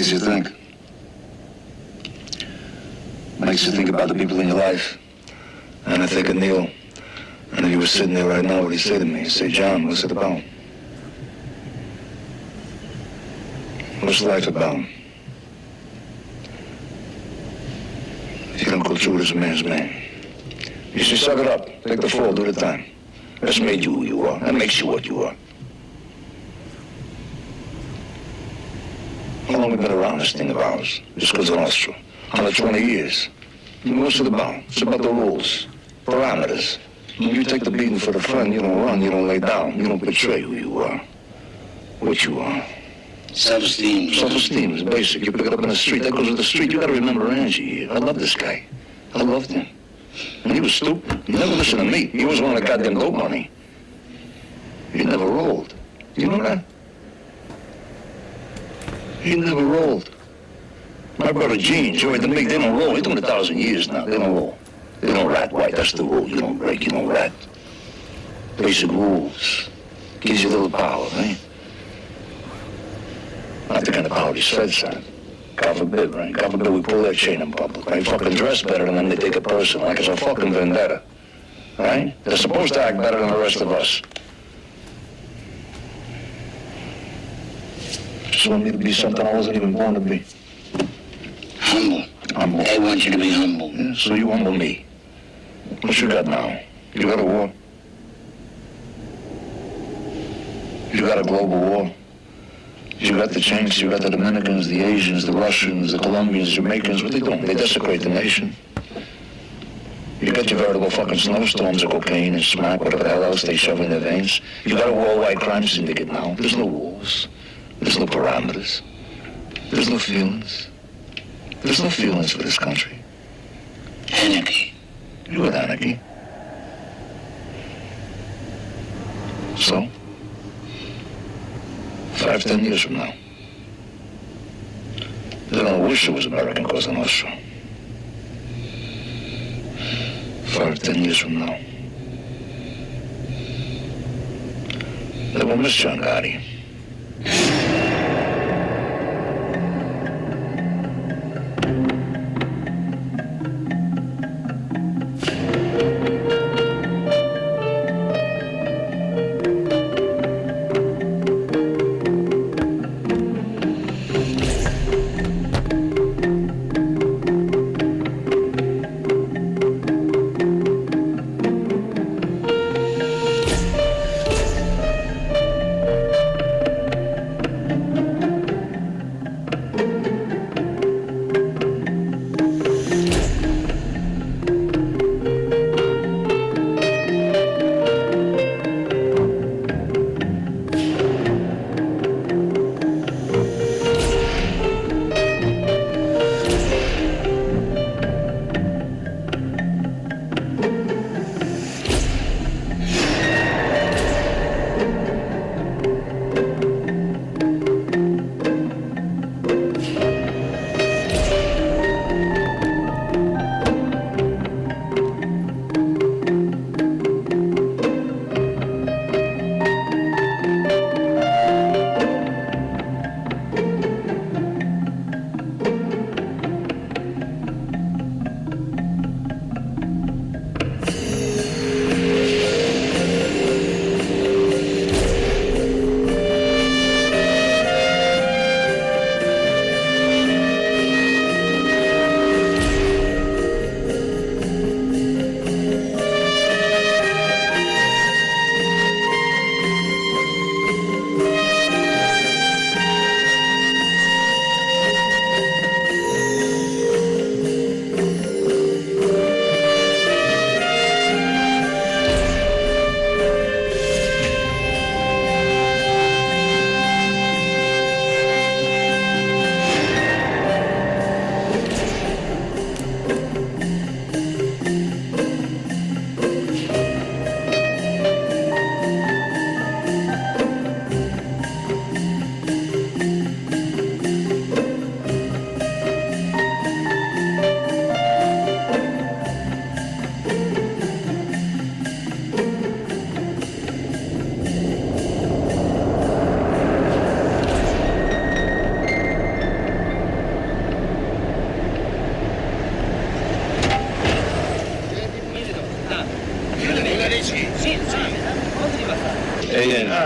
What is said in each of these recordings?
Makes you think. Makes you think about the people in your life. And I think of Neil. And if he was sitting there right now, what he'd say to me? He'd say, John, what's it about? What's life about? If you don't go through it as a man's man. You should suck it up. Take the fall, do the time. That's made you who you are. That makes you what you are. How long have we been around this thing of ours? This Cosa Nostra. 120 years. What's it about? It's about the rules, parameters. When you take the beating for the friend, you don't run, you don't lay down, you don't betray who you are, what you are. Self-esteem. Self-esteem is basic. You pick it up in the street. That goes with the street. You got to remember Angie here. I love this guy. I loved him. And he was stupid. He never listened to me. He was one of the goddamn dope money. He never rolled. You know that? He never rolled. My brother Gene, Joey the Big, they don't roll. They're doing 1,000 years now. They don't roll. They don't rat white. That's the rule. You don't break, you don't rat. Basic rules. Gives you a little power, right? Not the kind of power these feds have. God forbid, right? God forbid we pull their chain in public, right? Fucking dress better than them, they take it personal, like it's a fucking vendetta, right? They're supposed to act better than the rest of us. Just want me to be something I wasn't even born to be. Humble. Humble. They want you to be humble. Yeah, so you humble me. What you got now? You got a war? You got a global war? You got the Chinese, you got the Dominicans, the Asians, the Russians, the Colombians, Jamaicans. What they doing? They desecrate the nation. You got your veritable fucking snowstorms of cocaine and smack, whatever the hell else they shove in their veins. You got a worldwide crime syndicate now. There's no rules. There's no parameters. There's no feelings. There's no feelings for this country. Anarchy. You with anarchy. So? 5, 10 years from now. They're gonna wish it was American Cosa Nostra. 5, 10 years from now. They will miss John Gotti.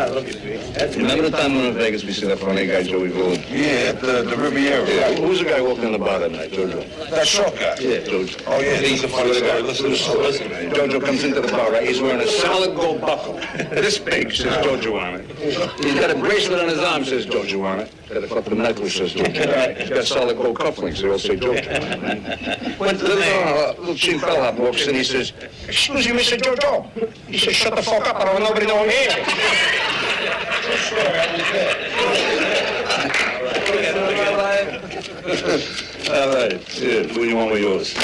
look at me. Remember the time we were in Vegas, we see that funny guy, Joey Gould? Yeah, at the Riviera. Yeah, who was the guy walking in the bar that night, Jojo? That short guy. Yeah, Jojo. Oh, yeah, he's a funny guy. Listen to the story. Listen, man. Jojo comes into the bar, right? He's wearing a solid gold buckle. This big, says Jojo on it. He's got a bracelet on his arm, says Jojo on it. Got a fucking necklace, says Jojo on it. He's got solid gold cufflinks, they all say Jojo. Went to the little cheap bellhop walks in, he says, "Excuse me, Mr. Jojo." He says, "Shut the fuck up, I don't want nobody knowing here." All right, yeah, what do you want with yours?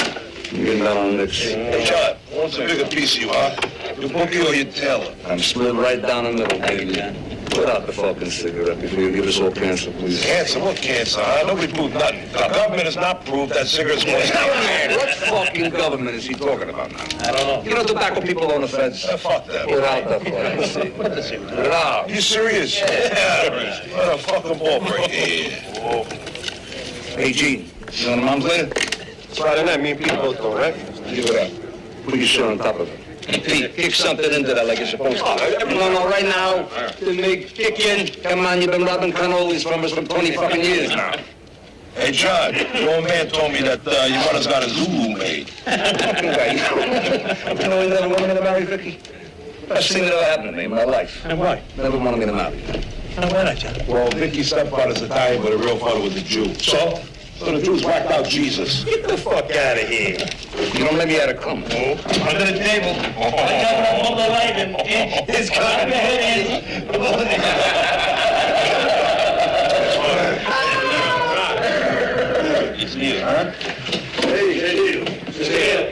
You getting down on the next. Hey, John, what's a bigger piece of you, huh? Your bookie or your tailor? I'm split right down the middle, baby. Put out the fucking cigarette before you give us all cancer, please. Cancer? What cancer, huh? Nobody proved nothing. The government has not proved that cigarettes cause Man, what fucking government is he talking about now? I don't know. You know tobacco people own the feds? Fuck that. Put out the fucking cigarette. Put the cigarette. Put it out. You serious? Yeah. What a fucking ball break. Yeah. Hey, Gene, you want a mom's later? Friday night, me and Pete both go, right? Give it up. Put your shirt on top of it. Pete, kick something into that like you're supposed to. No, right now. Kick in. Come on, you've been robbing cannolis from us for 20 fucking years now. Hey, John, the old man told me that your mother's got a Zulu maid. Fucking guy. You know another woman that married Vicky? Best thing that ever happened to me in my life. And why? Never wanted me to marry. And why not, John? Well, Vicky's stepfather's Italian, but her real father was a Jew. So the Jews whacked out Jesus. Get the fuck out of here. You don't let me out of come. Under the table. I got all the light and his car. It's here, huh? Hey, you. Still.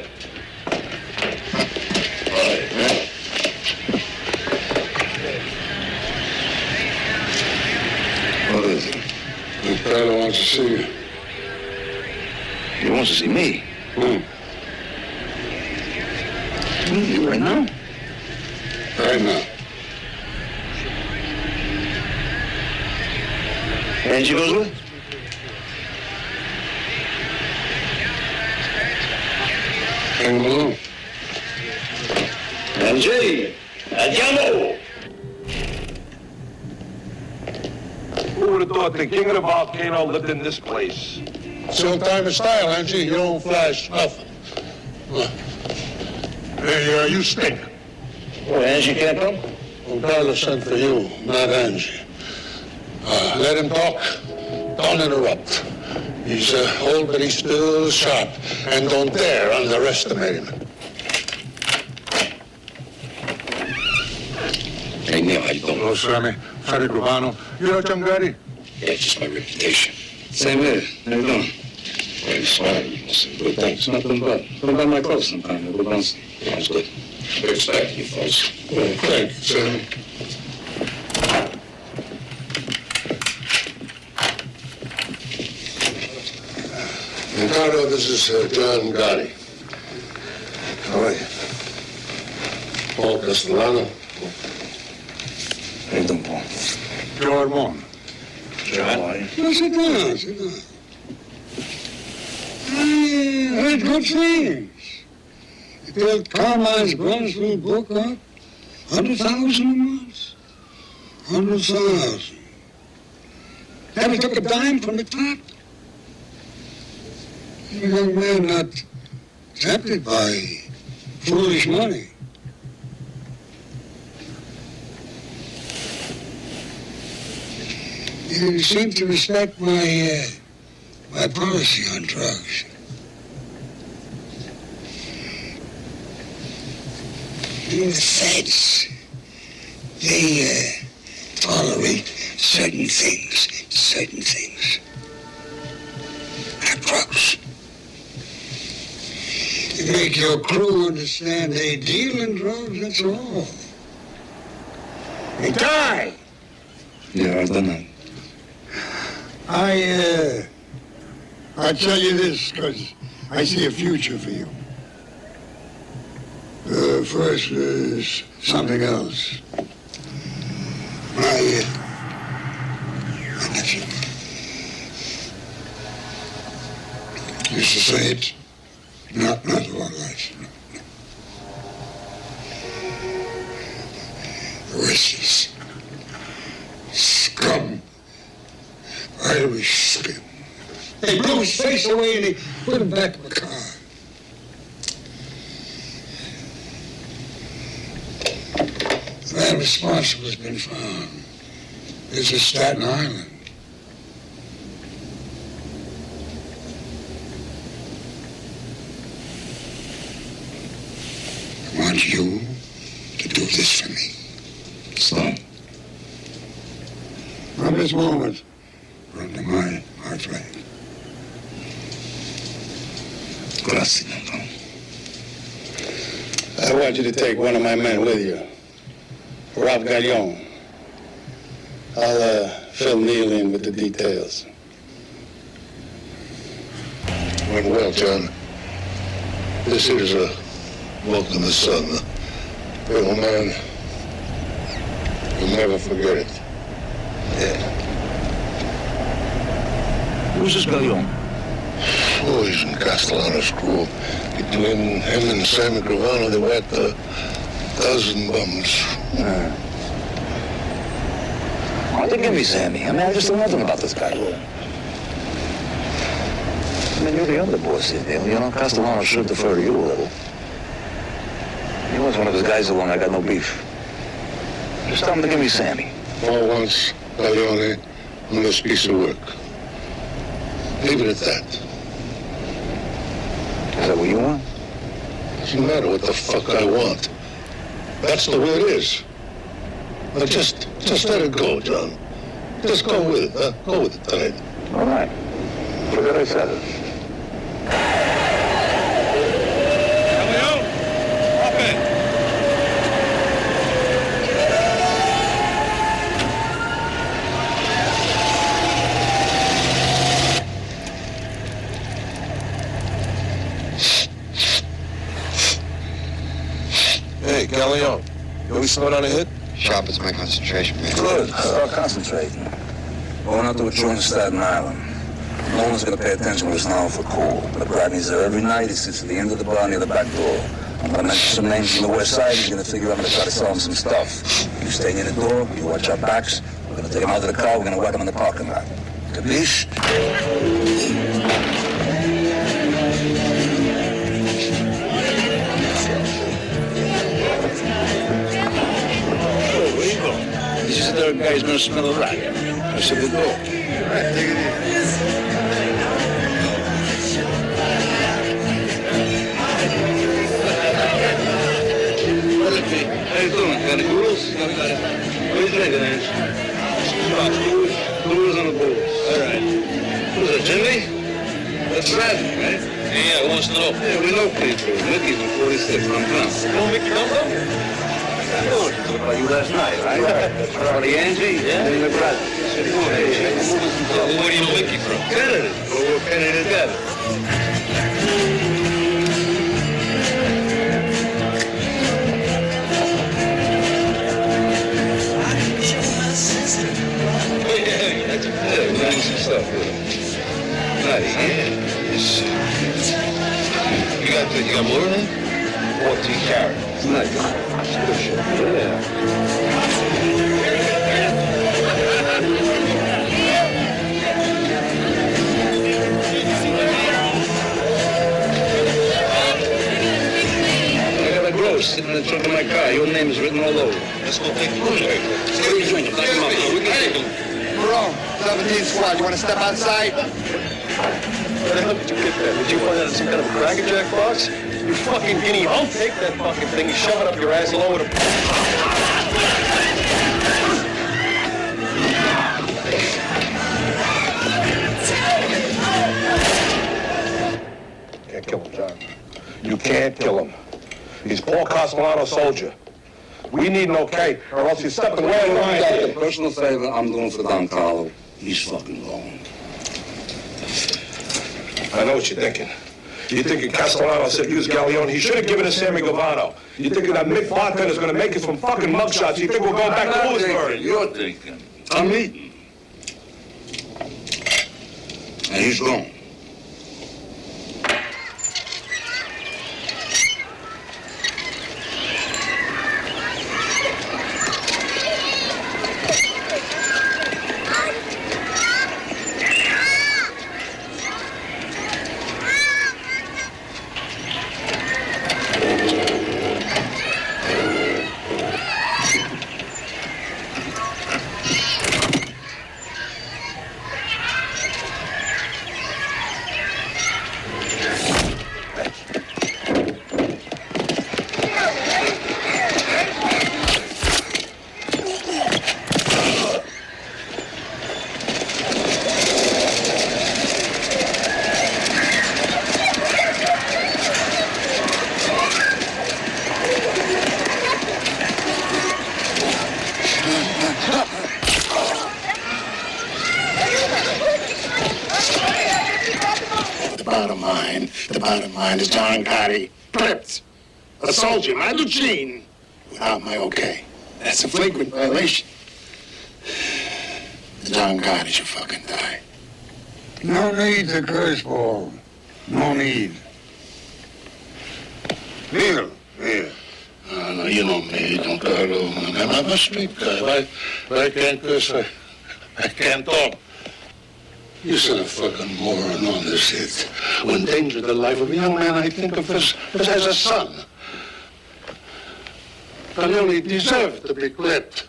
What is it? The fellow wants to see you. He wants to see me. Hmm. You right now? Right now. And she goes with? Bring him along. Angie! Andiamo! Who would have thought the king of the volcano lived in this place? It's old time of style, Angie. You don't flash nothing. Hey, you stink. Oh, Angie can't come? Tyler sent for you, not Angie. Let him talk. Don't interrupt. He's old, but he's still sharp. And don't dare underestimate him. Hey, Neil, how you doing? Hello, Sammy. Harry Gravano. You know John Gotti? Yeah, just my reputation. Same here. How you doing? Very smart. Good things. Nothing but. Come by my clothes sometime. We'll go bounce. Sounds good. Good respect to you folks. Oh, thank you, Sammy. Ricardo, this is John Gotti. How are you? Paul Castellano. How you doing, Paul? Joe Armando. John? No, sit down, sit down. I heard good things. You built Carmine's Brunswick book up. 100,000 a month. 100,000. Never took a dime from the top. A young man not tempted by foolish money. You seem to respect my policy on drugs. The feds, they tolerate certain things. Not drugs. You make your crew understand they deal in drugs, that's all. They die. Yeah, I've done that. I tell you this because I see a future for you. First is something else. My nephew used to say it, not a long life. Restless. Irish spin. They blew his face away and they put him back in the car. The man responsible has been found. This is Staten Island. I want you to do this for me. Son, From this moment, run to my flag. gracias, Anton. I want you to take one of my men with you. Rob Gallon. I'll fill Neil in with the details. Went well, John. This is a walk in the sun. Hey, old man, you'll never forget it. Yeah. Who's this Gallon? Oh, he's in Castellano's crew. Between him and Sammy Gravano, they whacked 1,000 bums. Why don't you give me Sammy? I mean, I just know nothing about this guy. I mean, you're the underboss here, Neil. You know, Castellano should defer to you a little. He was one of his guys along. I got no beef. Just tell him to give me Sammy. All once, Gallone, on this piece of work. Leave it at that. Is that what you want? Doesn't matter what the fuck I want. That's the way it is. But just let it go, John. Just go with it, huh? Go with it tonight. All right. Forget I said it. Hey, Gallion, you always slow down a hit? Sharpens my concentration, man. Good. Start concentrating. Going out to a joint in Staten Island. No one's going to pay attention to us now for cool. But Bradley's there every night. He sits at the end of the bar near the back door. I'm going to mention some names from the west side. He's going to figure I'm going to try to sell him some stuff. You stay near the door. You watch our backs. We're going to take him out to the car. We're going to whack him in the parking lot. Capiche? He's just the third guy who's gonna smell a rat. I said the door. All right, take it easy. How you doing? Got any noodles? Got it. What are you drinking, Ange? Noodles on the bowls. All right. Who's that, Jimmy? That's Bradley, right? Yeah, who wants to know? Yeah, we know people. Mickey's in 46. I'm done. You know Mickey Dumbo? Talked about you last night, right? Charlie Angie, yeah. And the brother. Where do you know Mickey from? Canada. Over Canada together. Hey, that's learning some stuff. Nice, yeah. You got more than 14 carats. It's nice. Good shit. Yeah. I got a gross sitting in the trunk of my car. Your name is written all over. Let's go take a look. What are you drinking? Take him out. We can take him. Marone, 17th squad. You want to step outside? Where the hell did you get that? Did you find that in some kind of a Cracker Jack box? You fucking guinea hump. Take that fucking thing, you shove it up your ass along with a... Can't kill him, John. You can't kill him. He's Paul Castellano's soldier. We need an okay, or else you're stepping way in line. Got the personal favor I'm doing for Don Carlo. He's fucking gone. I know what you're thinking. You're thinking Castellano said use Gallione. He should have given us Sammy Gravano. You're thinking that Mick Bartender's going to make it from fucking mugshots. You think we're going back to Lewisburg? You're thinking. I'm eating. And he's gone. the bottom line is John Gotti clipped a soldier, my Lucine, without my okay. That's a flagrant violation. John Gotti should fucking die. No need to curse, Paul. No need. Here. No, you know me, Don Carlo. I'm a straight guy. I can't curse. I can't talk. You sent a fucking moron on this hit. Who endangered the life of a young man I think of as a son. Corleone deserved to be clipped.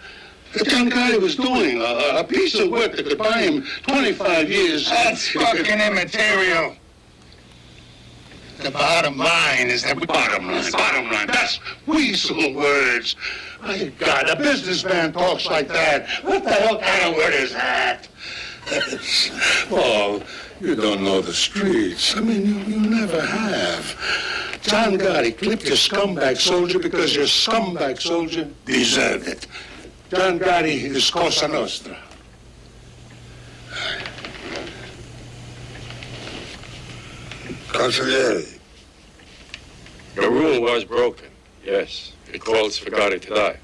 The John Gotti was doing a piece of work that could buy him 25 years. That's fucking immaterial. The bottom line is that bottom line. That's weasel words. My God, a businessman talks like that. What the hell kind of word is that? Paul, you don't know the streets. I mean, you never have. John Gotti clipped your scumbag soldier because your scumbag soldier deserved it. John Gotti is Cosa Nostra. Consigliere. The rule was broken, yes. It calls for Gotti to die.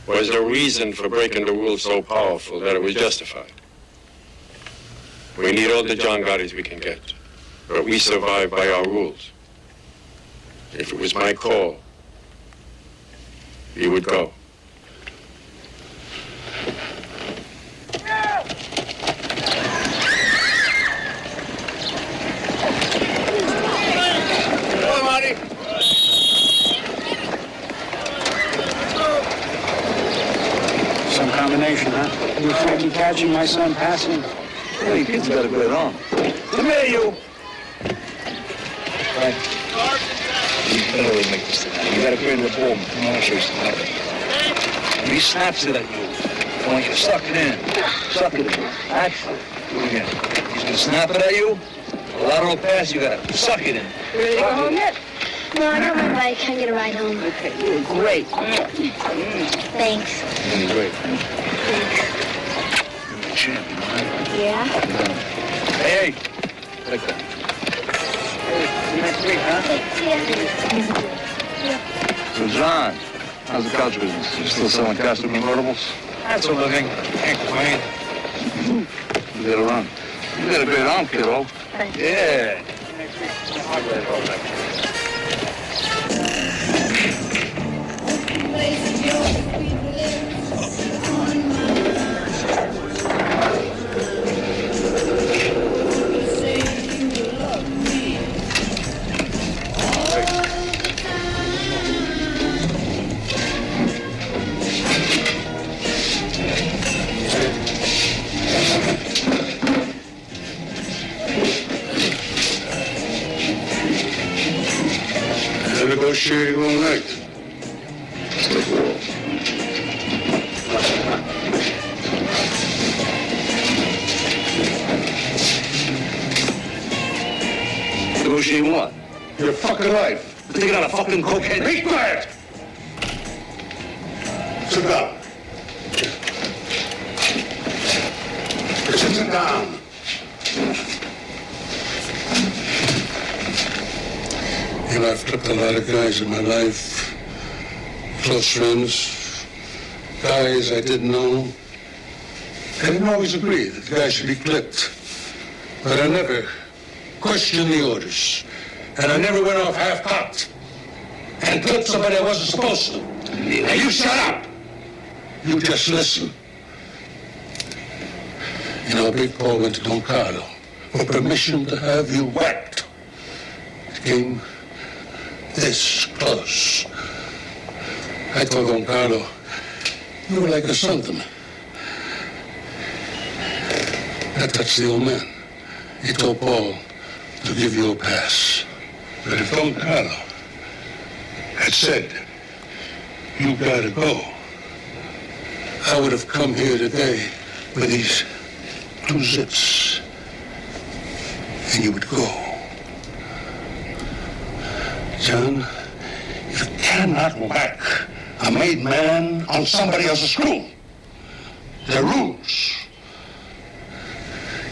Was the reason for breaking the rule so powerful that it was justified? We need all the John Gottis we can get, but we survive by our rules. If it was my call, he would go. Hello, Marty. Some combination, huh? You afraid of catching my son passing? Hey, you kids got a great arm. Come here, you. Right. You better really make this thing. You gotta create a ball. Come on, I'll show you something. When he snaps it at you, I want you to suck it in. Suck it in. That's it. Do it again. He's gonna snap it at you. A lateral pass, you gotta suck it in. Ready to go home yet? No, I got my bike. Can't get a ride home. Okay, you're great. Thanks. You're great. Thanks. You're a champion, right? Yeah? Hey, take that. See you next week, huh? Yeah. So, John, how's the couch business? You still selling costume convertibles? That's a living. Can't complain. You gotta run. You got a great arm, kiddo. Thanks. Yeah. Negotiating all night. Negotiating what? Your fucking life. You're taking out a fucking cocaine. Be quiet! Sit down. Sit down. You know, I've clipped a lot of guys in my life. Close friends. Guys I didn't know. I didn't always agree that the guy should be clipped. But I never questioned the orders. And I never went off half-cocked and clipped somebody I wasn't supposed to. Now you shut up! You just listen. You know, Big Paul went to Don Carlo for permission to have you whacked. It came this close. I told Don Carlo, you were like a son to me. That touched the old man. He told Paul to give you a pass. But if Don Carlo had said, you gotta go, I would have come here today with these 2 zips, and you would go. John, you cannot whack a made man on somebody else's screw. There are rules.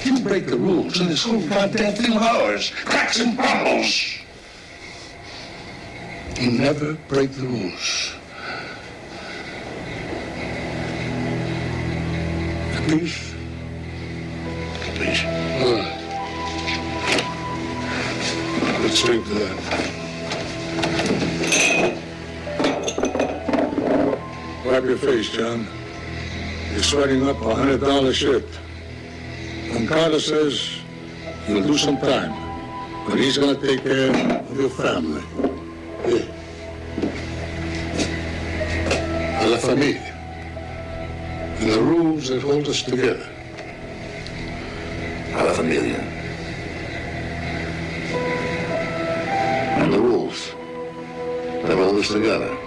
You break the rules in this whole goddamn thing of ours. Cracks and crumbles. You never break the rules. Capiche? Capiche? Let's drink to that. Wipe your face, John. You're sweating up $100 shift. And Carlos says you'll do some time, but he's gonna take care of your family. Yeah. A la familia. And the rules that hold us together. A la familia. And the rules that hold us together.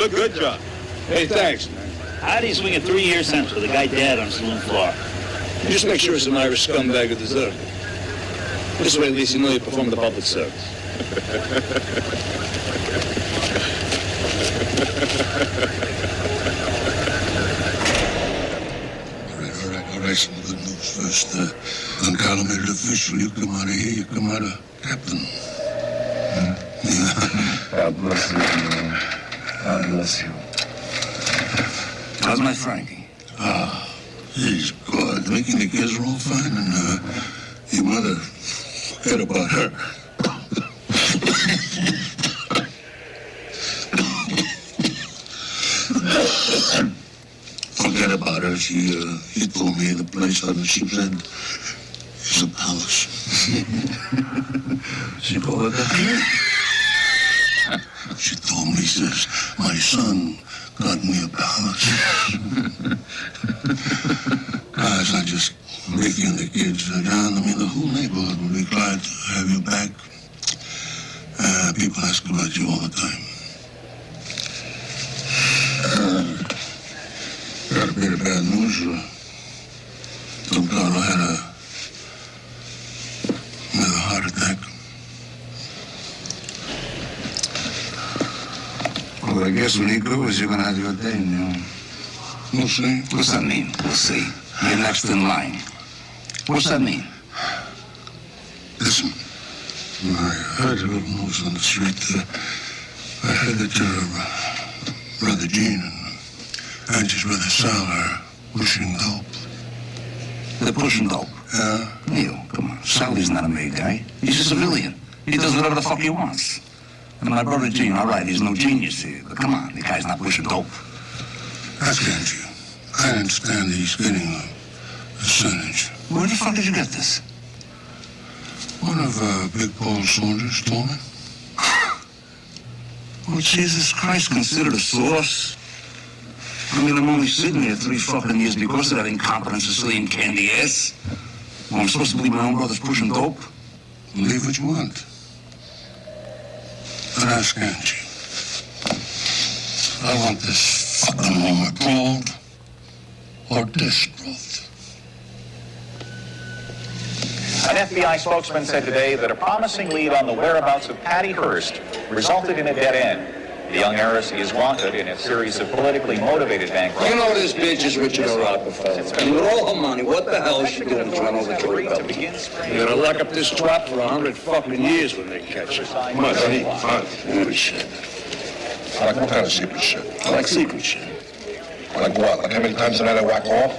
Good job. Hey, thanks, man. How do you swing a 3-year sentence with a guy dead on the saloon floor? You just make sure it's an Irish scumbag who deserves it. This way, at least you know you performed the public service. All right, some good news first. Uncalamated official, you come out of here, you come out of captain. God bless you, man. God bless you. How's my Frankie? He's good. Making the kids roll fine, and your mother, forget about her. Forget about her. She told me the place on the sheep's head is a palace. She called it that? She told me, says, my son got me a palace. Guys, I just make you and the kids, John. I mean, the whole neighborhood will be glad to have you back. People ask about you all the time. Got a bit of bad news. Tom Carlo had another heart attack. Well, I guess when he goes, you're gonna have your day, you know. We'll see. What's that mean? We'll see. You're next in line. What's that mean? Listen, I heard a little news on the street. I heard that your brother Gene and Angie's brother Sal are pushing dope. They're pushing dope? Yeah. Neil, come on. Sally's not a made guy. He's a civilian. He does whatever the fuck he wants. And my brother Gene, all right, he's no genius here, but come on, the guy's not pushing dope. Ask Angie. I understand he's getting a percentage. Where the fuck did you get this? One of Big Paul's soldiers told me. Oh, Jesus Christ, considered a source? I mean, I'm only sitting here 3 fucking years because of that incompetent Sicilian candy ass. Well, I'm supposed to believe my own brother's pushing dope? Believe what you want. But ask Angie. I want this fucking room approved or disproved. An FBI spokesman said today that a promising lead on the whereabouts of Patty Hearst resulted in a dead end. The young heiress is wanted in a series of politically motivated bank robberies. You know this bitch is Richard Rockefeller. And with all her money, what the hell is she doing trying to overthrow the government? You're gonna lock up this twat for 100 fucking years when they catch her. Come on, Sonny. Good shit. Like what kind of secret shit? I like secret shit. Like what? Like how many times did I whack off?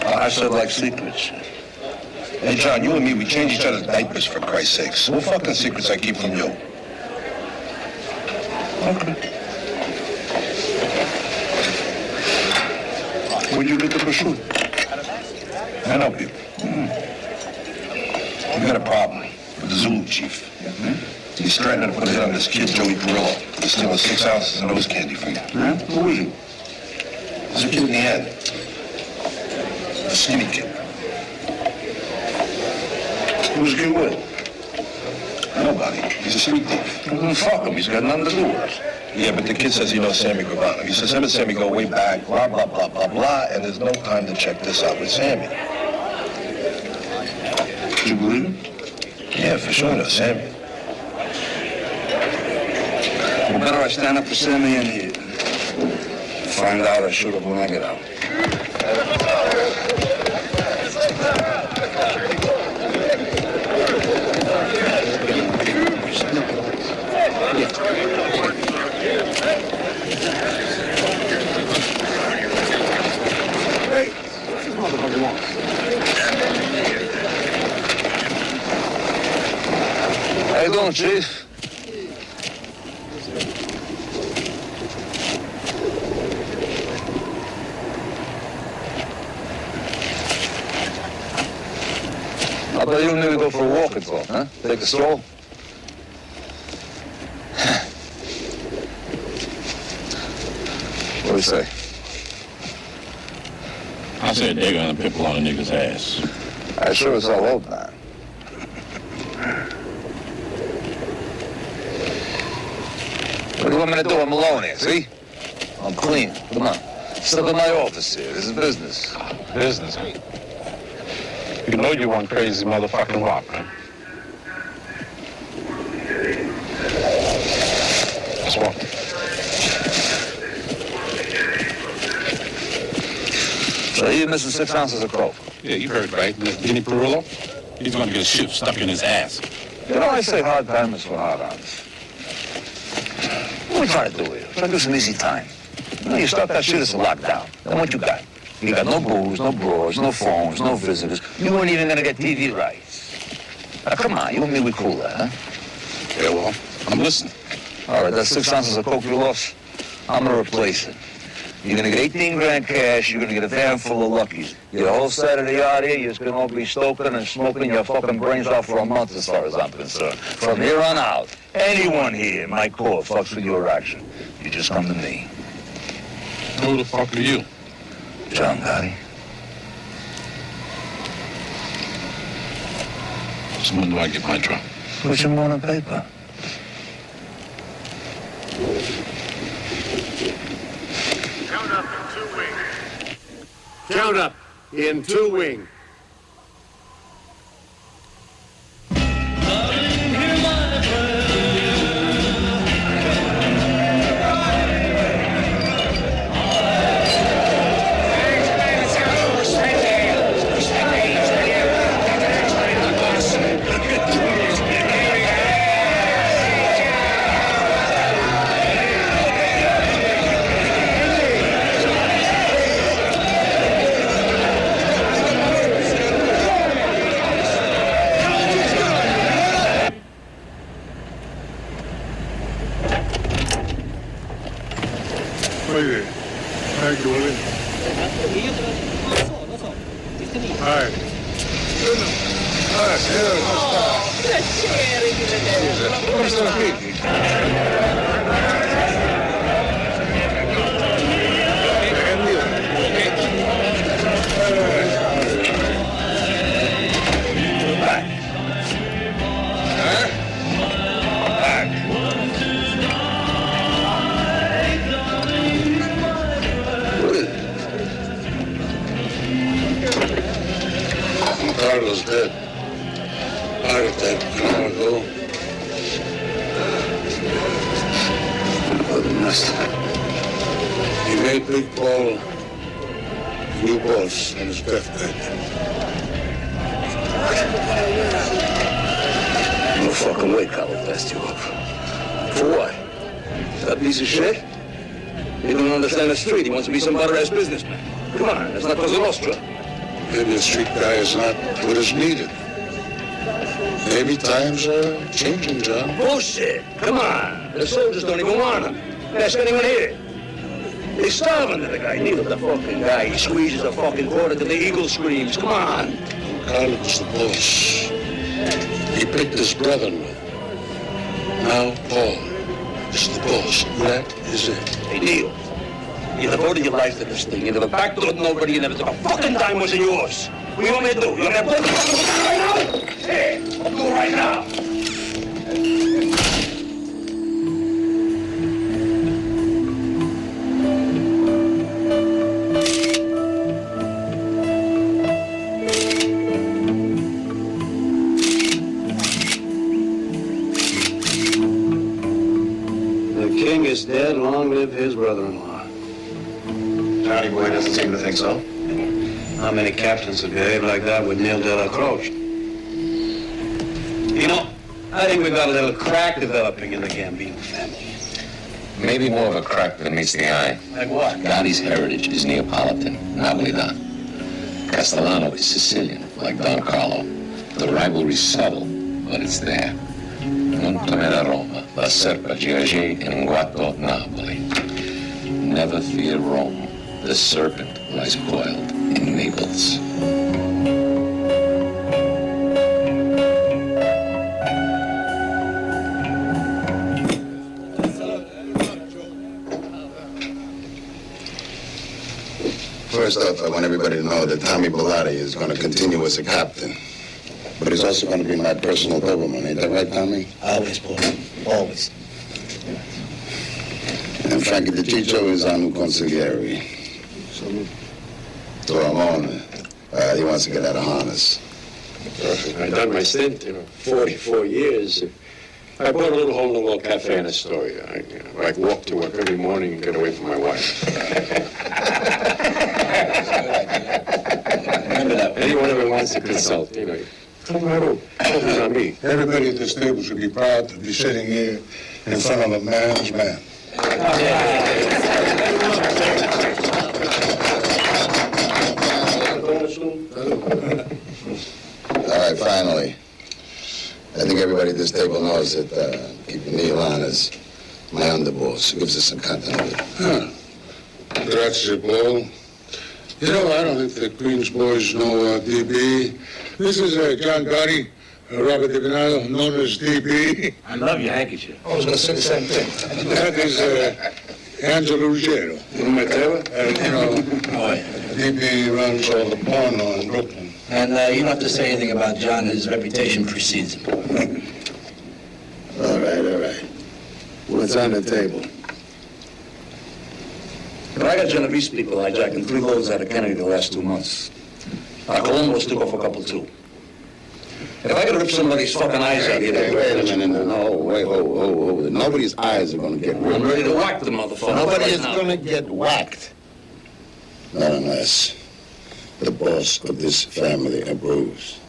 I said like secret shit. Hey, John, you and me, we change each other's diapers, for Christ's sakes. What fucking secrets I keep from you? Okay. Where'd you get the prosciutto? I know people. We got a problem with the Zulu chief. He's threatening to put a hit on this kid, Joey Perillo. He's stealing 6 ounces of nose candy from you. Who is he? There's a kid in the end. A skinny kid. Who's he with? Nobody. He's a street thief. Fuck him. He's got nothing to do with us. Yeah, but the kid says he knows Sammy Gravano. He says him and Sammy go way back, blah, blah, blah, blah, blah, and there's no time to check this out with Sammy. Do you believe him? Yeah, for sure, no, Sammy. Well, better I stand up for Sammy in here. Find out I shoot up when I get out. Hey, what's this motherfucker want? How you doing, Chief? I thought you need to go for a walk and talk, huh? Take a stroll? What do you say? I said they're gonna pimple on a nigga's ass. I sure as hell hope not. What do you want me to do? I'm alone here, see? I'm clean. Come on. Step in my office here. This is business. Business, huh? You know you want crazy motherfucking wop, huh? Let's walk. So you're missing 6 ounces of coke. Yeah, you heard right. Vinny Perillo, he's gonna get a ship stuck in his ass. You know, I say hard time is for hard-ons. What are we trying to do here? Trying to do some easy time. You know, you start that shit, it's a lockdown. Then what you got? You got no booze, no broads, no phones, no visitors. You weren't even gonna get TV rights. Now, come on, you and me, we cool that, huh? Yeah, well, I'm listening. All right, that's 6 ounces of coke you lost. I'm gonna replace it. You're gonna get 18 grand cash, you're gonna get a van full of luckies. Your whole Saturday out here, you're just gonna all be stoking and smoking your fucking brains off for a month as far as I'm concerned. From here on out, anyone here in my court fucks with your action. You just come to me. Who the fuck are you? John Gotti. So when do I get my drop? Put your morning paper. Count up in 2 wing. Thank you, William. Hi. Come sono qui. dead. Heart attack an hour ago. He made Big Paul new boss on his deathbed. No fucking way Carl passed you up. For what? That piece of shit? He don't understand the street. He wants to be some butter-ass businessman. Come on, that's not Cosa Nostra. Maybe a street guy is not what is needed. Maybe times are changing, John. Bullshit! Come on! The soldiers don't even want him. Ask anyone here. They're starving to the guy. Neither the fucking guy. He squeezes a fucking quarter till the eagle screams. Come on! Carl was the boss. He picked his brother-in-law. Now Paul is the boss. That is it. Hey, Neil. You devoted your life to this thing. You never backdoored nobody. You never took a fucking dime was yours. What do you want me to do? You want me to blow the fucking right now? Hey, I'll do it right now. The king is dead. Long live his brother-in-law. Johnny Boy doesn't seem to think so. How many captains would behave like that with Neil de la Croce? You know, I think we've got a little crack developing in the Gambino family. Maybe more of a crack than meets the eye. Like what? Gotti's heritage is Neapolitan, Napolitan. Castellano is Sicilian, like Don Carlo. The rivalry's subtle, but it's there. Non temere Roma, la serpa giace in guato Napoli. Never fear Rome. The serpent lies coiled in Naples. First off, I want everybody to know that Tommy Bilotti is going to continue as a captain. But he's also going to be my personal doberman. Ain't that right, Tommy? Always, Paul. Always. And Frankie DeCiccio is our new consigliere. So Ramon, he wants to get out of harness. I've done my stint, 44 years. I bought a little hole in the wall cafe in Astoria. I walk to work every morning and get away from my wife. Anyone ever wants to consult, come on me. Everybody at this table should be proud to be sitting here in front of a man's man. All right, finally. I think everybody at this table knows that keeping Neil on is my underboss. It gives us some continuity. Huh. Grazie, Paul. You know, I don't think the Queen's boys know DB. This is John Gotti, Robert DiVinado, known as DB. I love your handkerchief. I was going to say the same thing. That is Angelo Ruggiero. DB runs all the porn in Brooklyn. And you don't have to say anything about John. His reputation precedes him. All right. What's on the table? I got Genovese people hijacking 3 loads out of Kennedy the last 2 months. Columbus took off a couple, too. If I could rip somebody's fucking eyes out here... Wait a minute. No, wait, hold. Nobody's eyes are going to get ripped. I'm ready to whack the motherfucker. Nobody is going to get whacked. Not unless the boss of this family approves.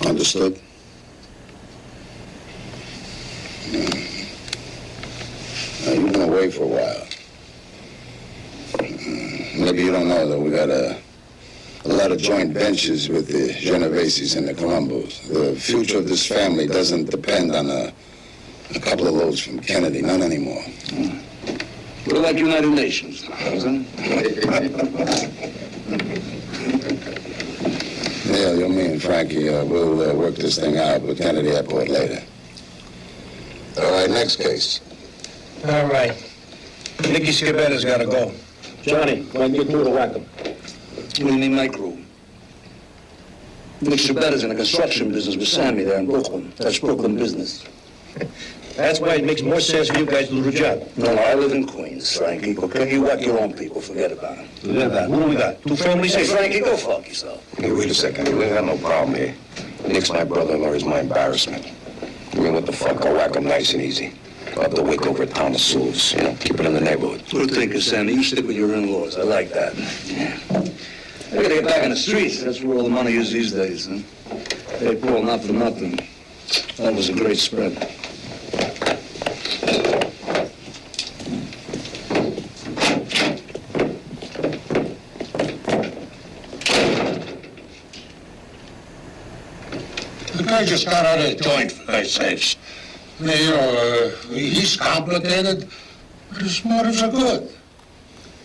Understood? Now, you've been away for a while. Maybe you don't know that we got a lot of joint ventures with the Genoveses and the Columbos. The future of this family doesn't depend on a couple of loads from Kennedy, none anymore. We're like United Nations, isn't Yeah, you me and Frankie, we'll work this thing out with Kennedy Airport later. All right, next case. All right. Nicky Scabetta's got to go. Johnny, when you do to whack him. We need my crew. Nick Scabetta's in the construction business with Sammy there in Brooklyn. That's Brooklyn business. That's why it makes more sense for you guys to do the job. No, I live in Queens, Frankie, okay? You got your own people. Forget about it. Forget about it. What do we got? 2 families? Hey, Frankie, go fuck yourself. Hey, wait a second. We ain't got no problem here. Nick's my brother-in-law. He's my embarrassment. I mean, what the fuck? I'll whack him nice and easy. I'll have to wake over at Thomas Sewell's, you know, keep it in the neighborhood. Good thinking, Sammy. You stick with your in-laws. I like that. Yeah. I gotta get back in the streets. That's where all the money is these days, huh? Hey, Paul, not for nothing. That was a great spread. The guy just got out of the joint, for Christ's sakes. You know, he's complicated, but his motives are good.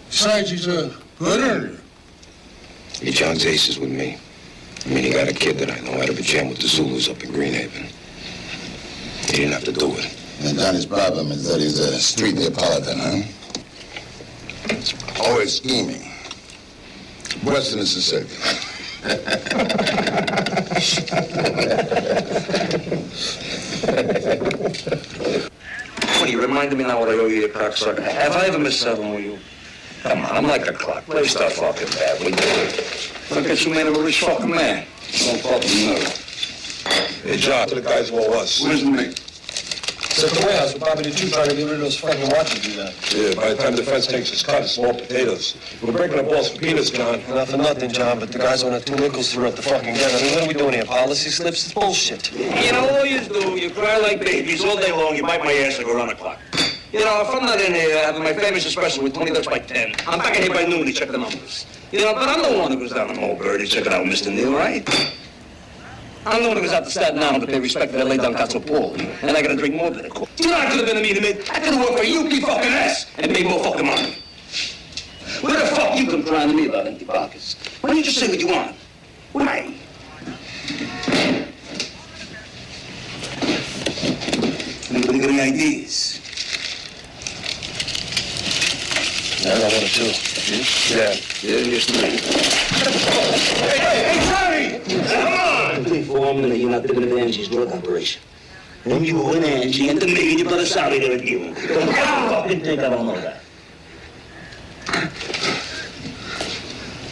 Besides, he's a good earner. Hey, John's aces with me. I mean, he got a kid that I know out of a jam with the Zulus up in Greenhaven. He didn't have to do it. And Johnny's problem is that he's a street Neapolitan, huh? Always scheming. Western is Sicilian. Funny, you reminded me now what I owe you, you cocksucker. Have I ever missed something with you? Come on, I'm like a clock. Play stuff fucking bad. Look at you, man, a rich fucking man. Don't fucking know. Hey, John, the guys will us. Where's me? It's at the warehouse with Bobby the Jew trying to get rid of those fucking watches you got. Yeah, by the time the fence takes its cut, it's small potatoes. We're breaking the balls for peanuts, John. Not for nothing, John, but the guys on the 2 nickels threw up the fucking gun. I mean, what are we doing here? Policy slips? It's bullshit. You know what you do? You cry like babies all day long. You bite my ass like around the clock. You know, if I'm not in here having my famous espresso with 20 ducks by 10, I'm back in here by noon to check the numbers. You know, but I'm the one who goes down to Mulberry to check it out, Mr. Neal, right? I'm the one who goes out to Staten Island to pay respect to the late Don Cazzo Paul. And I gotta drink more than a coke. You know, I could have been a meat mate. I could have worked for you, fucking ass, and made more fucking money. Where the fuck you come crying to me about empty pockets? Why don't you just say what you want? Why? Anybody got any ideas? I got 1 or 2. Yeah, just 3. Hey, Tommy! Come on! For 1 minute, you're not dipping into Angie's drug operation. And you and Angie and the me and your brother Sally there at you. Don't fucking think I don't know that.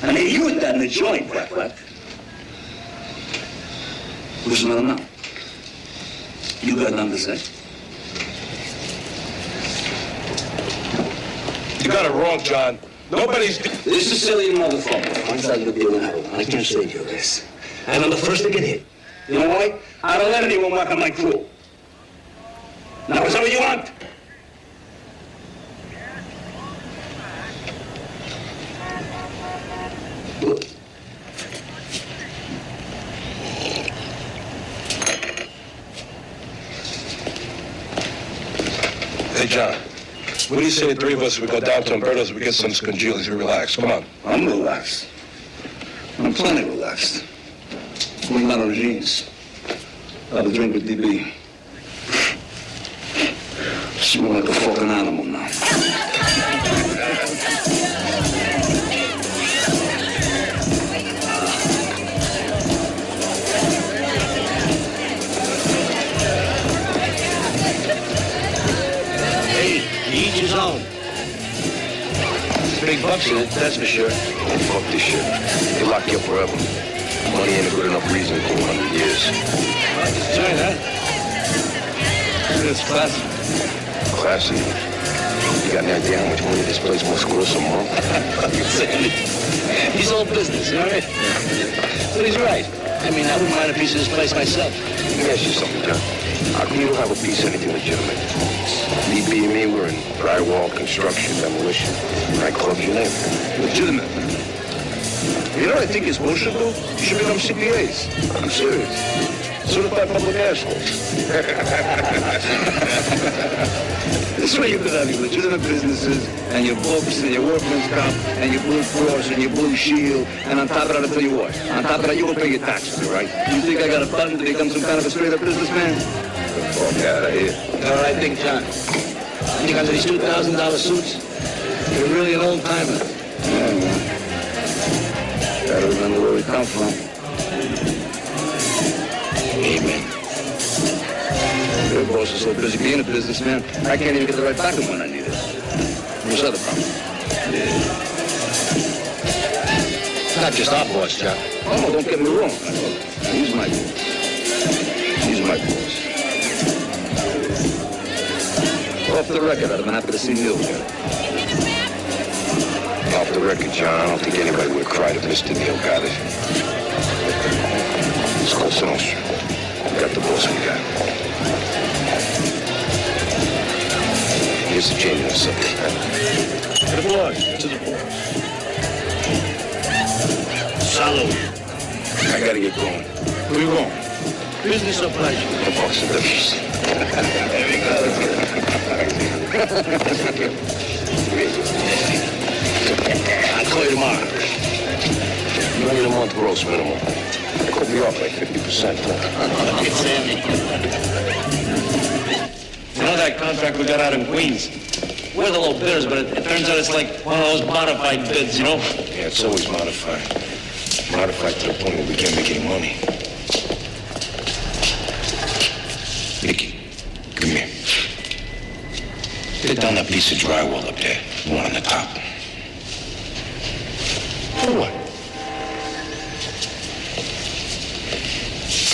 I mean, you with that in the joint, Black. Listen to them now. You got nothing to say? You got it wrong, John. Nobody's... This Sicilian motherfucker finds out you're dealing heroin. I can't save your ass. And I'm the first to get hit. You know why? I don't let anyone walk on my crew. Now, is that what you want? Good. Hey, John. What do you say the 3 of us, we go down to Umberto's, we get some scongealies, we relax. Come on. I'm relaxed. I'm plenty relaxed. Pulling out on jeans. Have a drink with DB. Smell like a fucking animal now. Hey, each his own. Big bucks in it, that's for sure. Oh, fuck this shit. They lock you up forever. Money ain't a good enough reason for 100 years. Join, huh? It's classy. Classy? You got any idea how much money this place must gross a month? He's all business, all right? But he's right. I mean, I wouldn't mind a piece of this place myself. Let me ask you something, John. How come you don't have a piece of anything legitimate? DB and me, we're in drywall, construction, demolition, nightclubs, you name it. Legitimate. You know what I think is bullshit, though? You should become CPAs. I'm serious. Certified public assholes. This way you could have your legitimate businesses, and your books, and your workman's comp, and your Blue Cross, and your Blue Shield, and on top of that, I'll tell you what. On top of that, you will pay your taxes, all right? You think I got a button to become some kind of a straight-up businessman? Get the fuck out of here. All right, Big John. You think under these $2,000 suits? You're really an old-timer. Yeah. Gotta remember where we come from. Amen. Your boss is so busy being a businessman, I can't even get the right backup when I need it. What's the other problem? It's not just our boss, Jack. Oh, no, don't get me wrong. He's my boss. He's my boss. Off the record, I'd have been happy to see Neil again. Off the record, John, I don't think anybody would have cried if Mr. Neil got it. It's close enough. We got the boss we got. Here's the change in the subject. To the boss. To the boss. Salud. I gotta get going. Where you going? Business or pleasure? The box of the beast. There we go. I'll call you tomorrow. $1 million a month gross minimum. I could be off like 50%. It's Sammy. You know that contract we got out in Queens? We're the low bidders, but it turns out it's like one of those modified bids, you know? Yeah, it's always modified. Modified to the point where we can't make any money. Nicky, come here. Get down that piece of drywall up there, the one on the top. For what?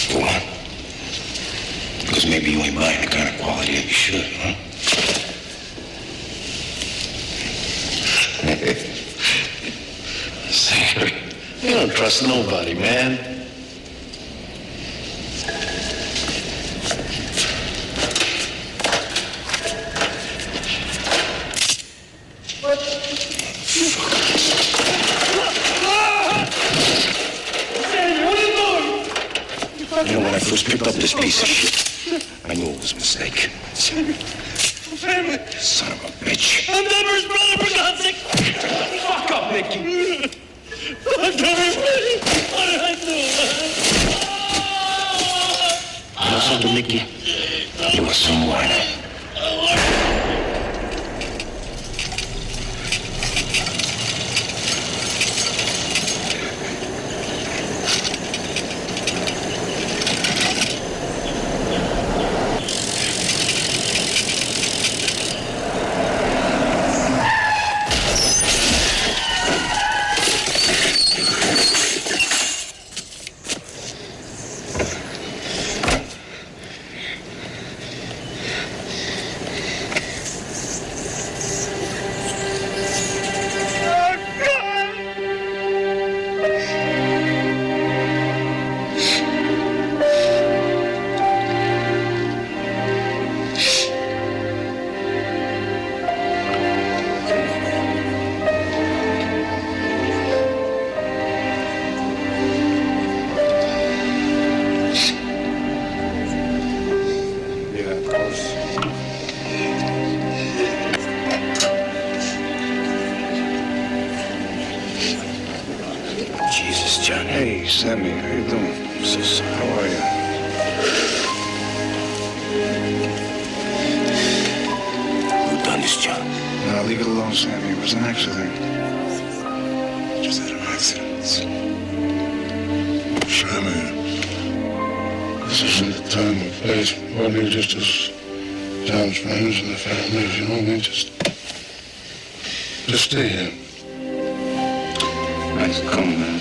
For what? Because maybe you ain't buying the kind of quality that you should, huh? You don't trust nobody, man. You know, when I first picked up this piece of shit, I knew it was a mistake. Son of a bitch. I'm Denver's brother, for God's sake. Fuck up, Nicky. I'm Denver's brother. What did I do? You know something, Nicky? You were some whiner. Hey, Sammy, how you doing? Sis, how are you? Who done this job? No, leave it alone, Sammy. It was an accident. Just had an accident. Sammy, this isn't the time or place. Probably just as John's friends and the families, you know what I mean? Just stay here. Thanks for coming, man.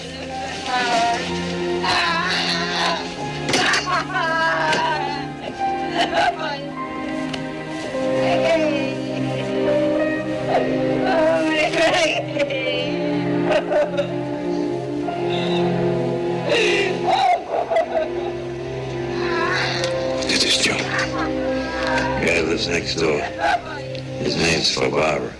This is Joe. Guy lives next door. His name's Favara.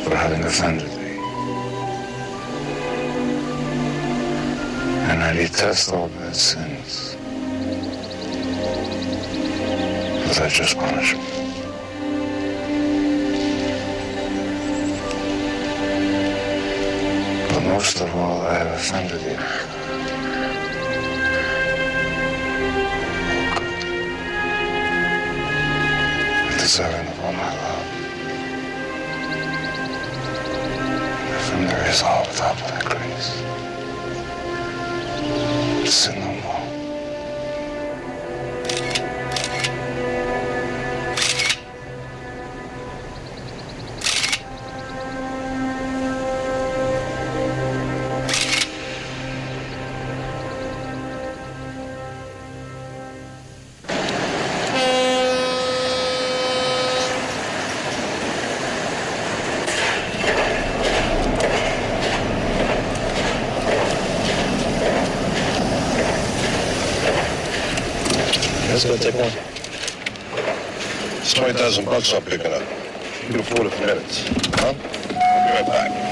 for having offended me. And I detest all bad sins. But that's just punishment. But most of all, I have offended you. Deserving of all my love. From there is all without my grace. Sin no more. That's gonna take one. It's $20,000 I'm picking up. You can afford it for minutes. Huh? I'll be right back.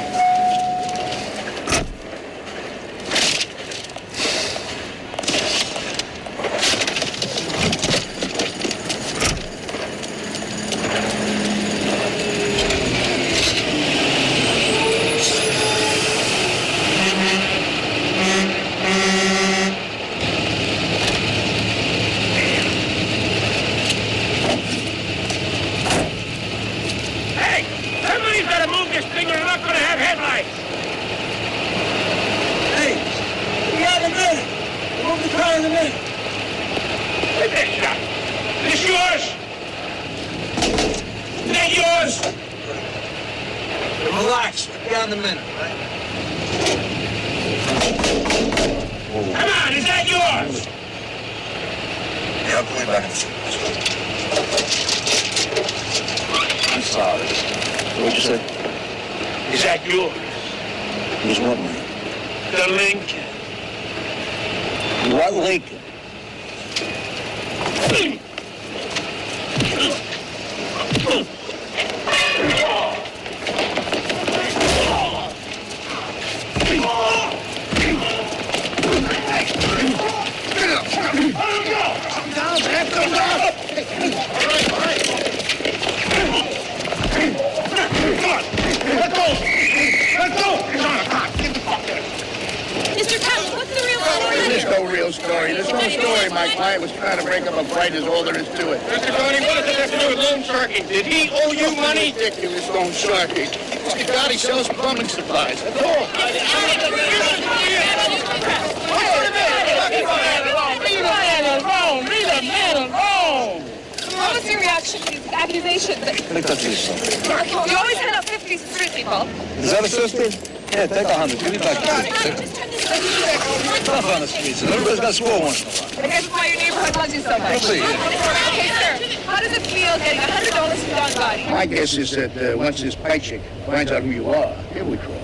My guess is that once this pie chick finds out who you are, he'll withdraw.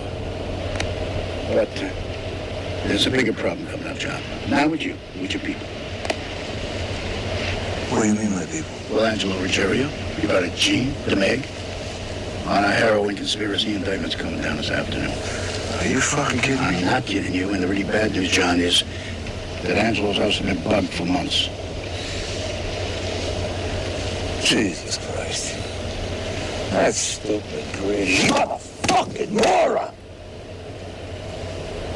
But there's a bigger problem coming up, John. Not with you, with your people. What do you mean, my people? Well, Angelo Ruggiero, you got a G, the Meg, on a heroin conspiracy indictment's coming down this afternoon. Are you fucking kidding me? I'm not kidding you, and the really bad news, John, is that Angelo's house has been bugged for months. Jesus Christ. That stupid, greedy motherfucking moron!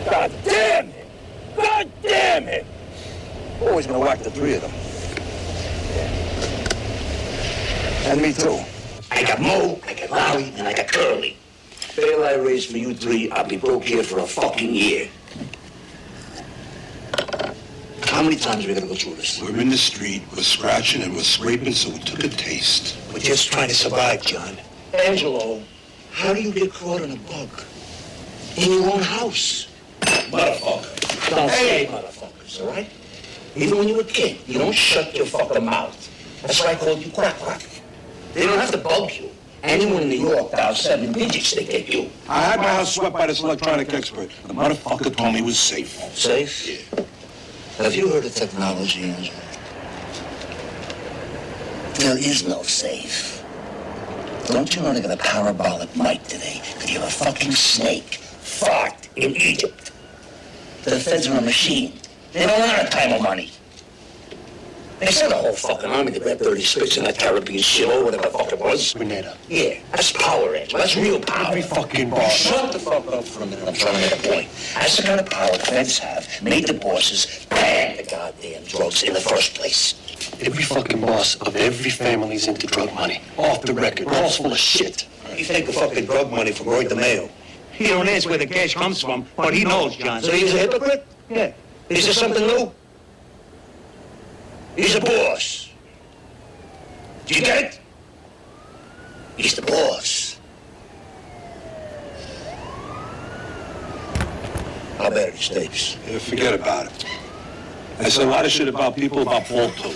God damn it! God damn it! Always gonna whack the three of them. And me too. I got Mo, I got Larry, and I got Curly. Bail I raised for you three, I'll be broke here for a fucking year. How many times are we gonna go through this? We're in the street, we're scratching and we're scraping, so we took a taste. We're just trying to survive, John. Angelo, how do you get caught in a bug? In your own house. Motherfucker. Don't say motherfuckers, all right? Even when you were a kid, you don't shut your fucking mouth. That's why I called you Quack Quack. They don't have to bug you. Anyone in New York dials 7 digits, they get you. I had my house swept by this electronic expert. The motherfucker told me it was safe. Safe? Yeah. Have you heard of technology, Angelo? There is no safe. Don't you know they got a parabolic mic today? Could you have a fucking snake fart in Egypt? The feds are a machine. They don't want a time of money. They sent a whole fucking army to grab 36 in that Caribbean shit or whatever the fuck it was. Grenada. Yeah, that's power, Angela. That's real power. Every fucking boss. Shut the fuck up for a minute. I'm trying to make a point. That's the kind of power the feds have. Made the bosses ban the goddamn drugs in the first place. Every fucking boss of every family's into drug money. Off the record. We're all full of shit. You take the fucking drug money from Roy DeMeo. He don't ask where the cash comes from, but he knows, John. So he's a hypocrite? Yeah. Is there something new? He's a boss. Do you get it? He's the boss. How bad are these tapes? Yeah, forget about it. I said a lot of shit about people about Paul, too.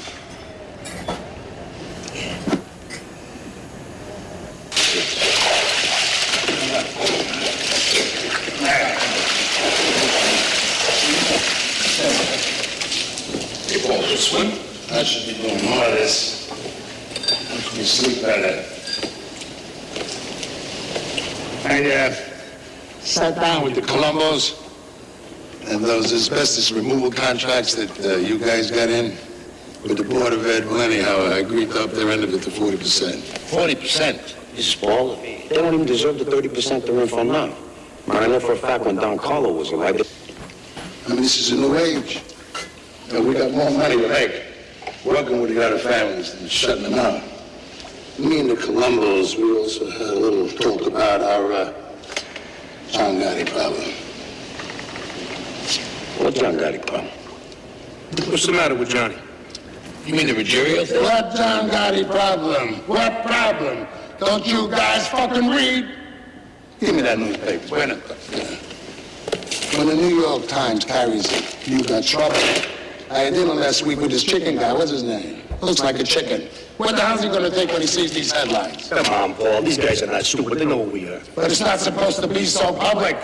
Hey, Paul, you swim? I should be doing more of this. Makes me sleep better. I sat down with the Colombos and those asbestos removal contracts that you guys got in with the Board of Ed. Well, anyhow, I agreed to up their end of it to 40%. 40%? This is Paul. They don't even deserve the 30% they're in for now. I know for a fact when Don Carlo was alive. I mean, this is a new age. And we got more money to make working with the other families than shutting them out. Me and the Colombos, we also had a little talk about our John Gotti problem. What John Gotti problem? What's the matter with Johnny? You mean the Ruggiero thing? What John Gotti problem? What problem? Don't you guys fucking read? Give me that newspaper. Wait a minute. When the New York Times carries it, you got trouble. I had dinner last week with this chicken guy. What's his name? Looks like a chicken. What the hell's he gonna take when he sees these headlines? Come on, Paul. These guys are not stupid. They know what we are. But it's not supposed to be so public.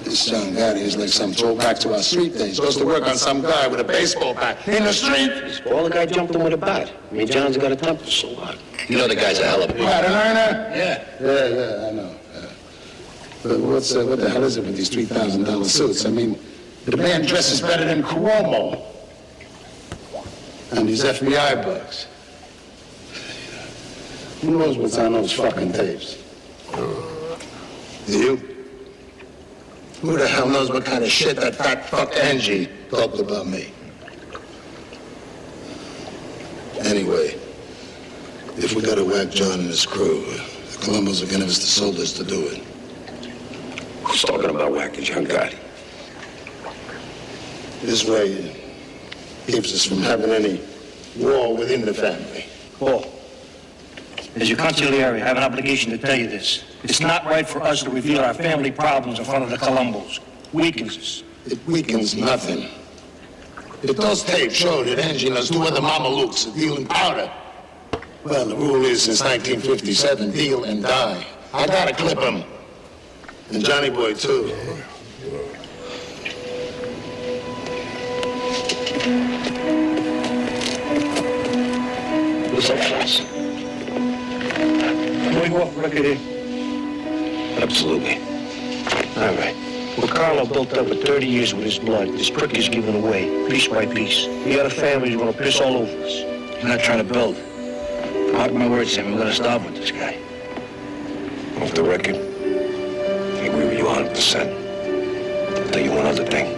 This John Gotti is like some throwback to our street days. Goes to work on some guy with a baseball bat in the street. Paul, the guy jumped him with a bat. I mean, John's got a temper, so what? You know the guy's a hell of a... What, an earner? Yeah. Yeah, I know. But what the hell is it with these $3,000 suits? I mean, the man dresses better than Cuomo. And these FBI bugs. Who knows what's on those fucking tapes? Do you? Who the hell knows what kind of shit that fat fuck Angie talked about me? Anyway, if we gotta whack John and his crew, the Colombos are gonna give us the soldiers to do it. Who's talking about whacking John Gotti? This way it keeps us from having any war within the family. Paul, as your consigliere, I have an obligation to tell you this. It's not right for us to reveal our family problems in front of the Colombos. Weakens us. It weakens nothing. If those tapes show that Angie knows two other Mamalukes are dealing powder, well, the rule is since 1957, deal and die. I gotta clip him. And Johnny Boy, too. What's up, fellas? Can we go off the record here? Absolutely. All right. What Carlo built up for 30 years with his blood, this prick is giving away, piece by piece. The other families are going to piss all over us. He's not trying to build. Mark my words, Sam, we're going to stop with this guy. Off the record, I agree with you 100%. I'll tell you one other thing.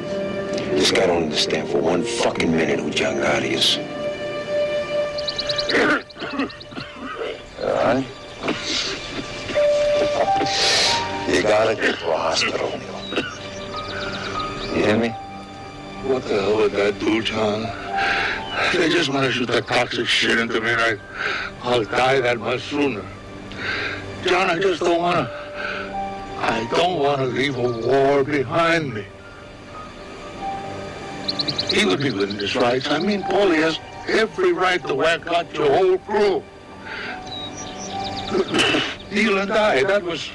This guy don't understand for one fucking minute who John Gotti is. All right? You gotta get to a hospital. You hear me? What the hell would that do, John? They just want to shoot that toxic shit into me, and I'll die that much sooner. John, I just don't want to leave a war behind me. He would be within his rights. I mean, Paul, he has every right to whack out your whole crew. Deal and die. That was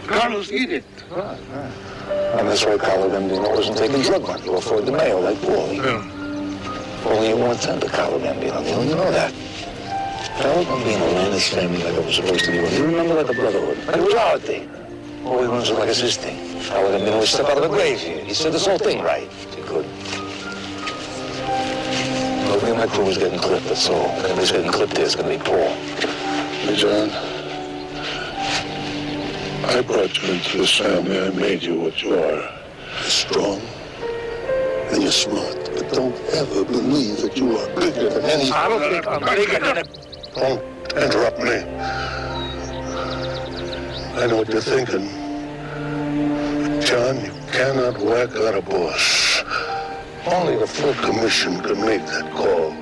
Carlos' edict. Right. And that's why Carlo Gambino wasn't taking drug money or for the mail like Paulie. Yeah. Paulie ain't one-tenth of Carlo Gambino. You don't know that. Hell, I'm being a landless family like I was supposed to be. You remember, like a brotherhood. Like it was our thing. All he runs it like it's his thing. I would have been able to step out of the grave here. He said this whole thing right. He could. Look, me and my crew was getting clipped, that's all. If anybody's getting clipped there, it's gonna be Paul. Hey, John. I brought you into this family. I made you what you are. You're strong and you're smart. But don't ever believe that you are bigger than any... I don't think I'm bigger than a... Don't interrupt me. I know what you're thinking. John, you cannot whack out a boss. Only the full commission can make that call.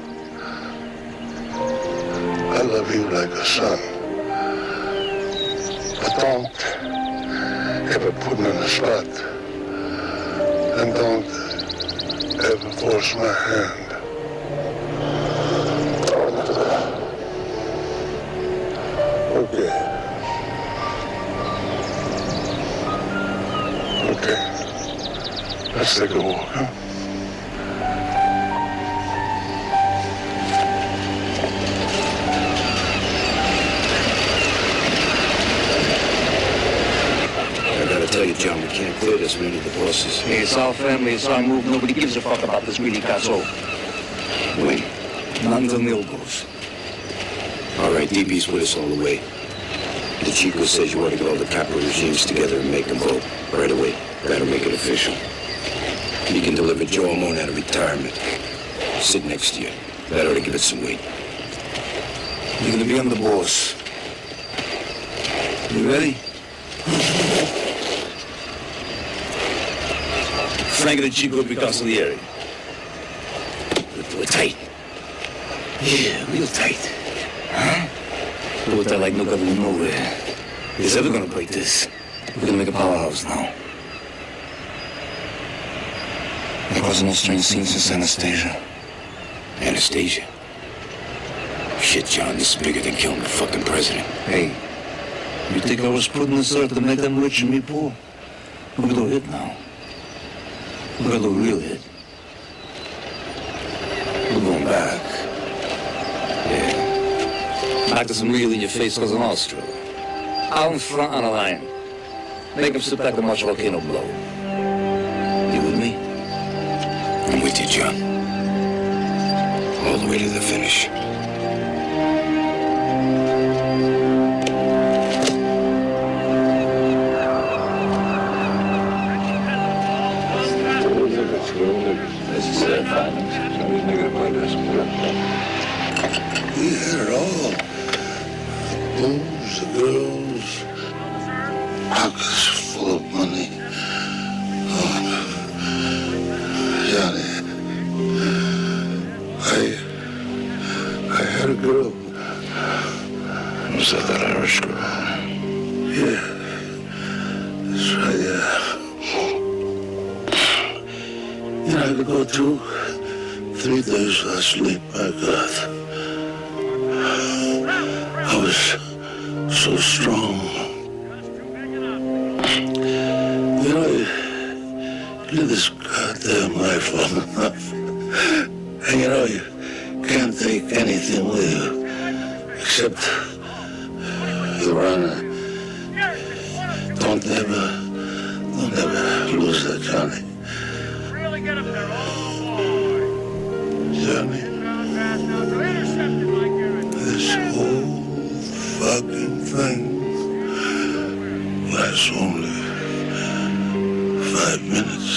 I love you like a son. But don't ever put me in a spot. And don't ever force my hand. Okay. Okay. Let's take a walk, huh? Tell you, John, we can't clear this. We need the bosses. Hey, it's our family, it's our move. Nobody gives a fuck about this greedy caso. Wait, not until Neil goes. All right, DB's with us all the way. The Chico says you want to get all the capital regimes together and make them vote right away. Gotta make it official. You can deliver Joe Amon out of retirement. Sit next to you. That ought to give it some weight. You're gonna be on the boss. You ready? Frank and the Chico will be consigliere. We're tight. Yeah, real tight. Huh? We'll tight like no government nowhere. He's ever gonna break this. We're gonna make a powerhouse now. There wasn't no strange scenes since Anastasia. Anastasia? Shit, John, this is bigger than killing the fucking president. Hey, you think I was putting this earth to make them rich and me poor? We're gonna hit now. We're gonna do a real hit. We're going back. Yeah. Back to some real in your face cousin Austro. Out in front on the line. Make him sit back and watch a volcano blow. You with me? I'm with you, John. All the way to the finish. We had it all. The booze, the girls, pockets full of money. Oh, Johnny, I had a girl. Was that Irish girl? Yeah, that's right, yeah. You know, I could go 3 days without sleep, my God. I was so strong. You know, you live this goddamn life long enough. And you know, you can't take anything with you except your honor. Don't ever lose that, Johnny. Johnny, this whole fucking thing lasts only 5 minutes.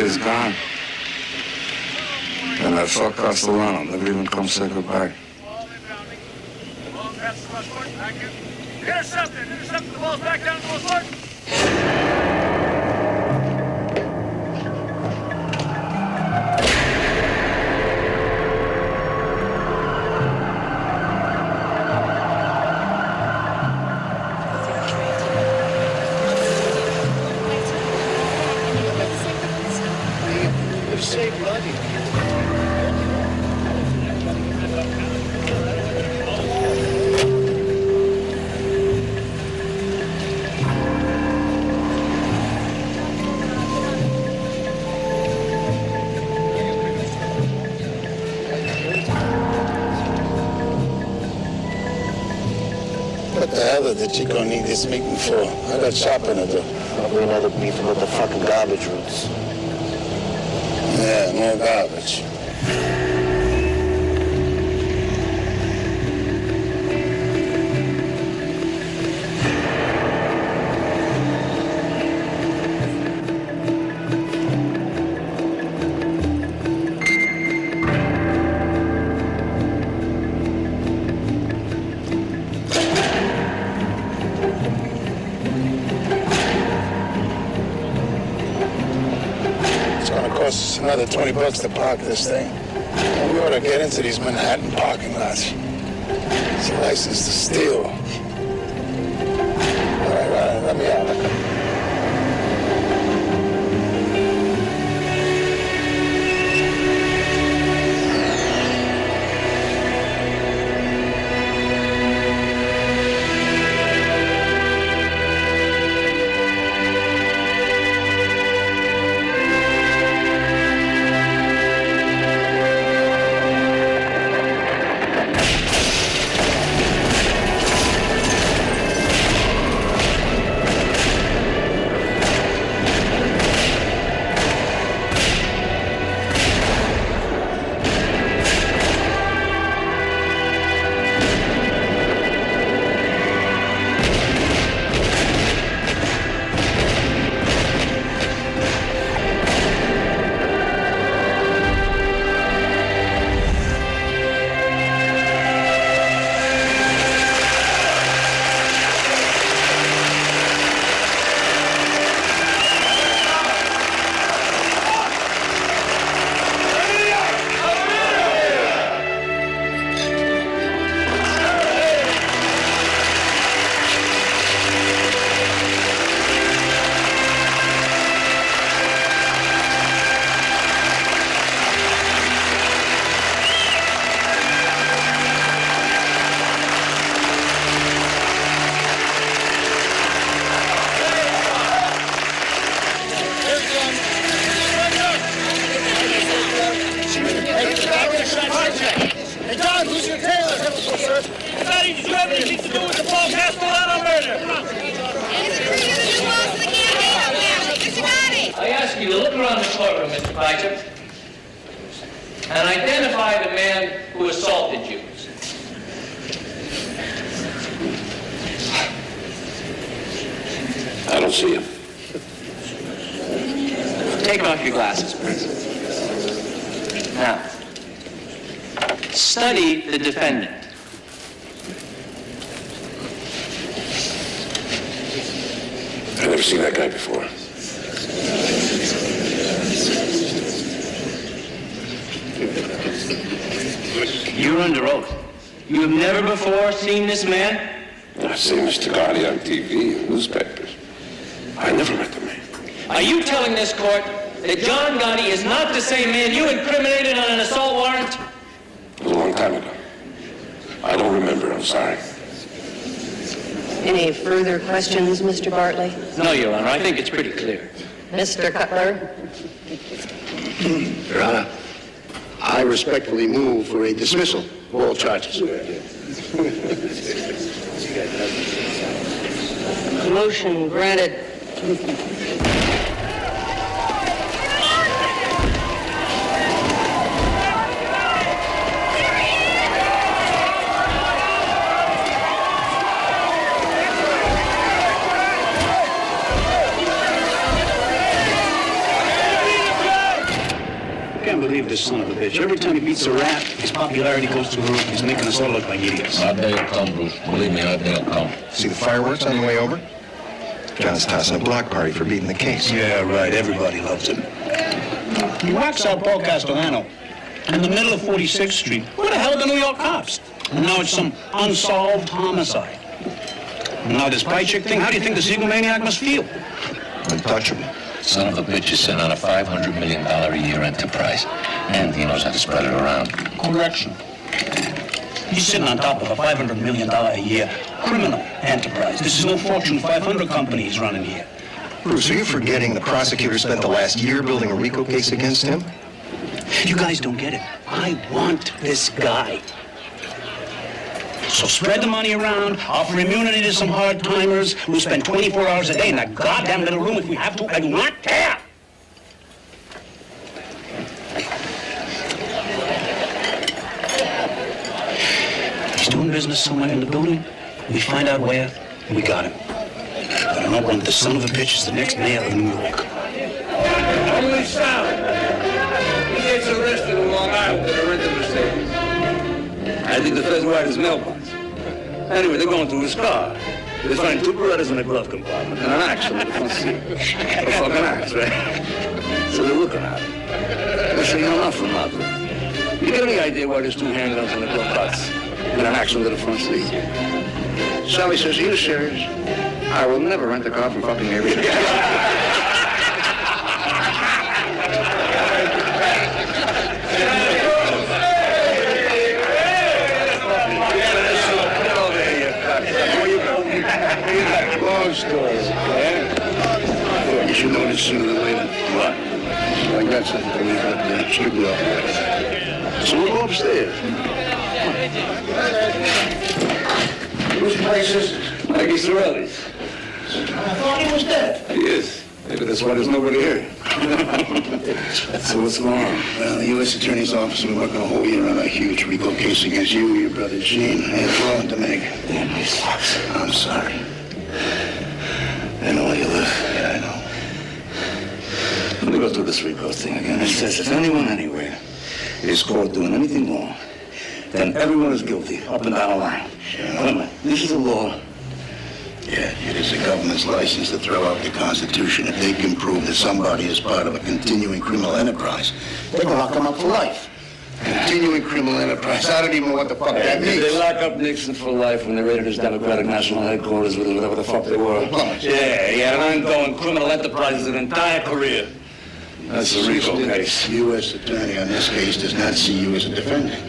He's gone. And I saw Castellano, never even come say goodbye. Intercept the ball's back down to the floor. What the hell did the Chico need this meeting for? I got shopping to do. Probably another beef about the fucking garbage routes. Yeah, more garbage. Another $20 to park this thing. We ought to get into these Manhattan parking lots. It's a license to steal. All right, let me out. Study the defendant. I've never seen that guy before. You're under oath. You have never before seen this man? I've seen Mr. Gotti on TV and newspapers. I never met the man. Are you telling this court that John Gotti is not the same man you incriminated on an assault warrant? It was a long time ago. I don't remember, I'm sorry. Any further questions, Mr. Bartley? No, Your Honor, I think it's pretty clear. Mr. Cutler? Your Honor, I respectfully move for a dismissal of all charges. Motion granted. I can't believe this son of a bitch. Every time he beats a rat, his popularity goes through the roof. He's making us all look like idiots. Our day will come, Bruce. Believe me, our day will come. See the fireworks on the way over? John's tossing a block party for beating the case. Yeah, right. Everybody loves him. He whacks out Paul Castellano in the middle of 46th Street. Where the hell are the New York cops? And now it's some unsolved homicide. And now this pie chick thing, how do you think the egomaniac must feel? Untouchable. Son of a bitch is sitting on a $500 million a year enterprise. And he knows how to spread it around. Correction. He's sitting on top of a $500 million a year criminal enterprise. This is no Fortune 500 company he's running here. Bruce, are you forgetting the prosecutor spent the last year building a RICO case against him? You guys don't get it. I want this guy. So spread the money around, offer immunity to some hard-timers who spend 24 hours a day in that goddamn little room if we have to. I do not care. He's doing business somewhere in the building. We find out where, and we got him. I don't know when the son of a bitch is the next mayor of New York. Holy salad! He gets arrested in Long Island for a rental mistake. I think the feds were at his mailbox. Anyway, they're going through his car. They find two Berettas in the glove compartment and an axe on the front seat. A fucking axe, right? So they're looking at him. They say, I'm not from Madrid. You get any idea why there's two handguns in the glove box and an axe under the front seat? Sally says, are you serious? I will never rent a car from fucking Avery. Long story, yeah? You should know this sooner than later. What? I got something to leave up there. Strictly off. So we'll go upstairs. Whose place is it? Maggie Sorelli's. I thought he was dead. He is. Maybe that's why there's nobody here. So what's going on? Well, the U.S. Attorney's Office is working a whole year on a huge RICO case against you, your brother Gene, and Florent to make. Damn, he sucks. I'm sorry. I know where you live. Yeah, I know. Let me go through this RICO thing again. It says if anyone anywhere is caught doing anything wrong, then everyone is guilty, up and down the line. Yeah. This is the law. Yeah, it is the government's license to throw out the Constitution. If they can prove that somebody is part of a continuing criminal enterprise, they're going to lock them up for life. Continuing criminal enterprise. I don't even know what the fuck that means. They lock up Nixon for life when they raided his Democratic National Headquarters with whatever the fuck they were. Yeah, an ongoing criminal enterprise an entire career. That's a RICO case. The U.S. Attorney on this case does not see you as a defendant.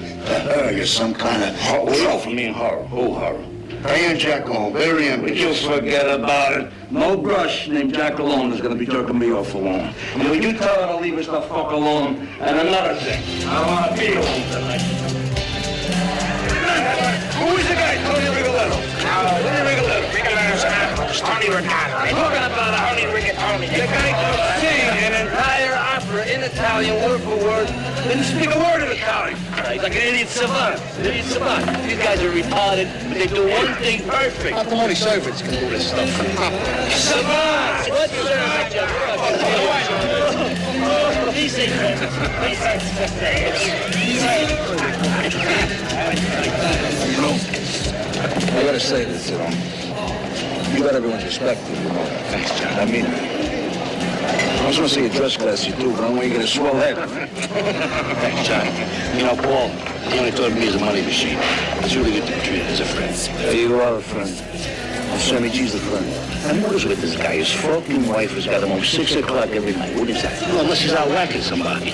You're some kind of... horror for me, horror. Who horror? I am Jack Malone, very ambitious. Would you forget about it? No brush named Jack alone is going to be jerking me off for long. And would you tell her to leave us the fuck alone? And another thing, I don't want to be alone tonight. Who is the guy? Tony Rigoletto. Tony Rigoletto. Rigoletto's not. Tony Rigoletto. I'm talking about Tony Rigoletto. The guy could sing an entire opera in Italian, word for word. Didn't speak a word of Italian. He's like an idiot savant. These guys are retarded, but they do one thing perfect. How come only servants can do this stuff? Savants! What servants? You know, I gotta say this, you got everyone's respect, you know. Thanks, John. I mean I was gonna say you dress classy too, but I want you to get a swell head. Thanks, John. You know, Paul, he only thought of me as a money machine. It's really good to be treated as a friend. Yeah, you are a friend. Sammy G's the friend. And what is with this guy? His fucking wife has got him home 6 o'clock every night. What is that? Well, unless he's out whacking somebody.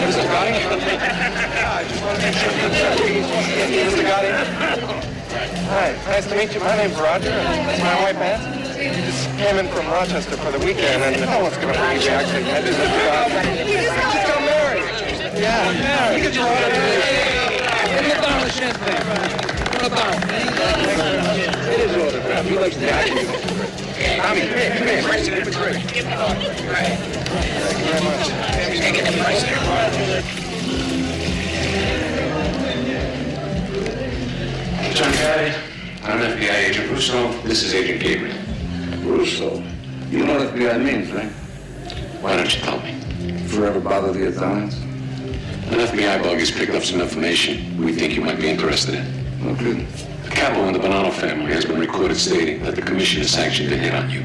Mr. Gotti? I just want to make sure Mr. Gotti? Hi, nice to meet you. My name's Roger. It's my wife, Ann. We just came in from Rochester for the weekend, and no one's going to believe me, actually. I just got married. Yeah, married. Look at your Give me a bottle of champagne. Give me a bottle. It is autographed. He likes the action. Tommy, come here. Come here. Price it. It's great. Thank you very much. Take it. Price it. John Gotti, I'm FBI Agent Russo. This is Agent Gabriel. Russo? You know what FBI means, right? Why don't you tell me? Forever bother the Italians? An FBI bug has picked up some information we think you might be interested in. Okay. The capo in the Bonanno family has been recorded stating that the commission has sanctioned a hit on you.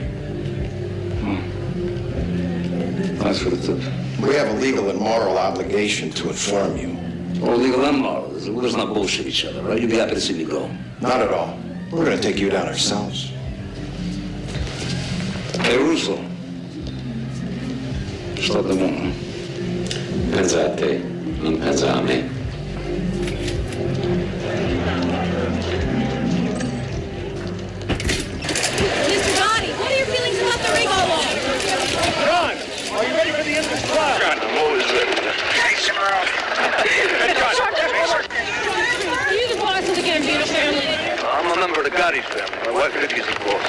Thanks for the tip. We have a legal and moral obligation to inform you. Oh, legal and moral. Let's not bullshit each other, right? You'd be happy to see me go. Not at all. We're gonna take you down ourselves. Hey, Russo. Sto da buono. Pensa a te, non pensa a me. Mr. Gotti, what are your feelings about the Ringo law? John, are you ready for the end of this trial? John, I'm always ready. Hey, John. Are you the boss of the Gambino family? I'm a member of the Gotti family. My wife Vicky's the boss.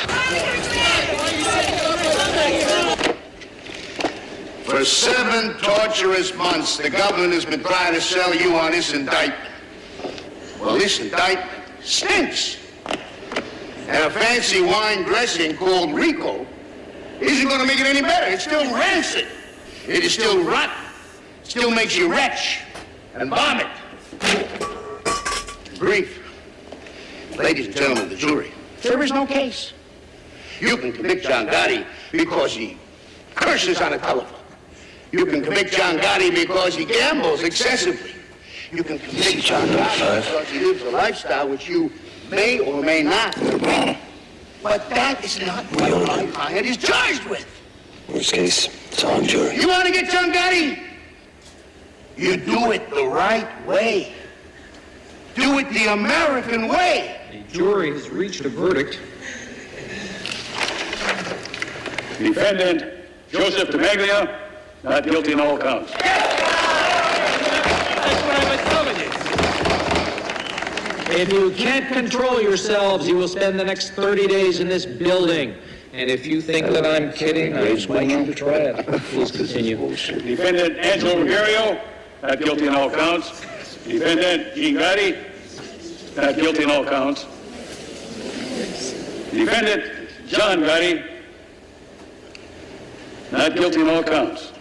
For 7 torturous months, the government has been trying to sell you on this indictment. Well, this indictment stinks. And a fancy wine dressing called Rico isn't going to make it any better. It's still rancid. It is still rotten. It still makes you retch and vomit. Grief. Ladies and gentlemen of the jury, there is no case. You can convict John Gotti because he curses on a telephone. You can convict John Gotti because he gambles excessively. You can convict John Gotti because he lives a lifestyle which you may or may not agree. But that is not what my client is charged with. Worst case, it's on jury. You want to get John Gotti? You do it the right way. Do it the American way. The jury has reached a verdict. Defendant Joseph DeMaglia, not guilty on all counts. That's what I was telling you. If you can't control yourselves, you will spend the next 30 days in this building. And if you think that I'm kidding, I invite you to try it. Please continue. Defendant Angelo Ruggiero, not guilty on all counts. Defendant Gene Gotti, not guilty on all counts. Defendant John Gotti, not guilty on all counts.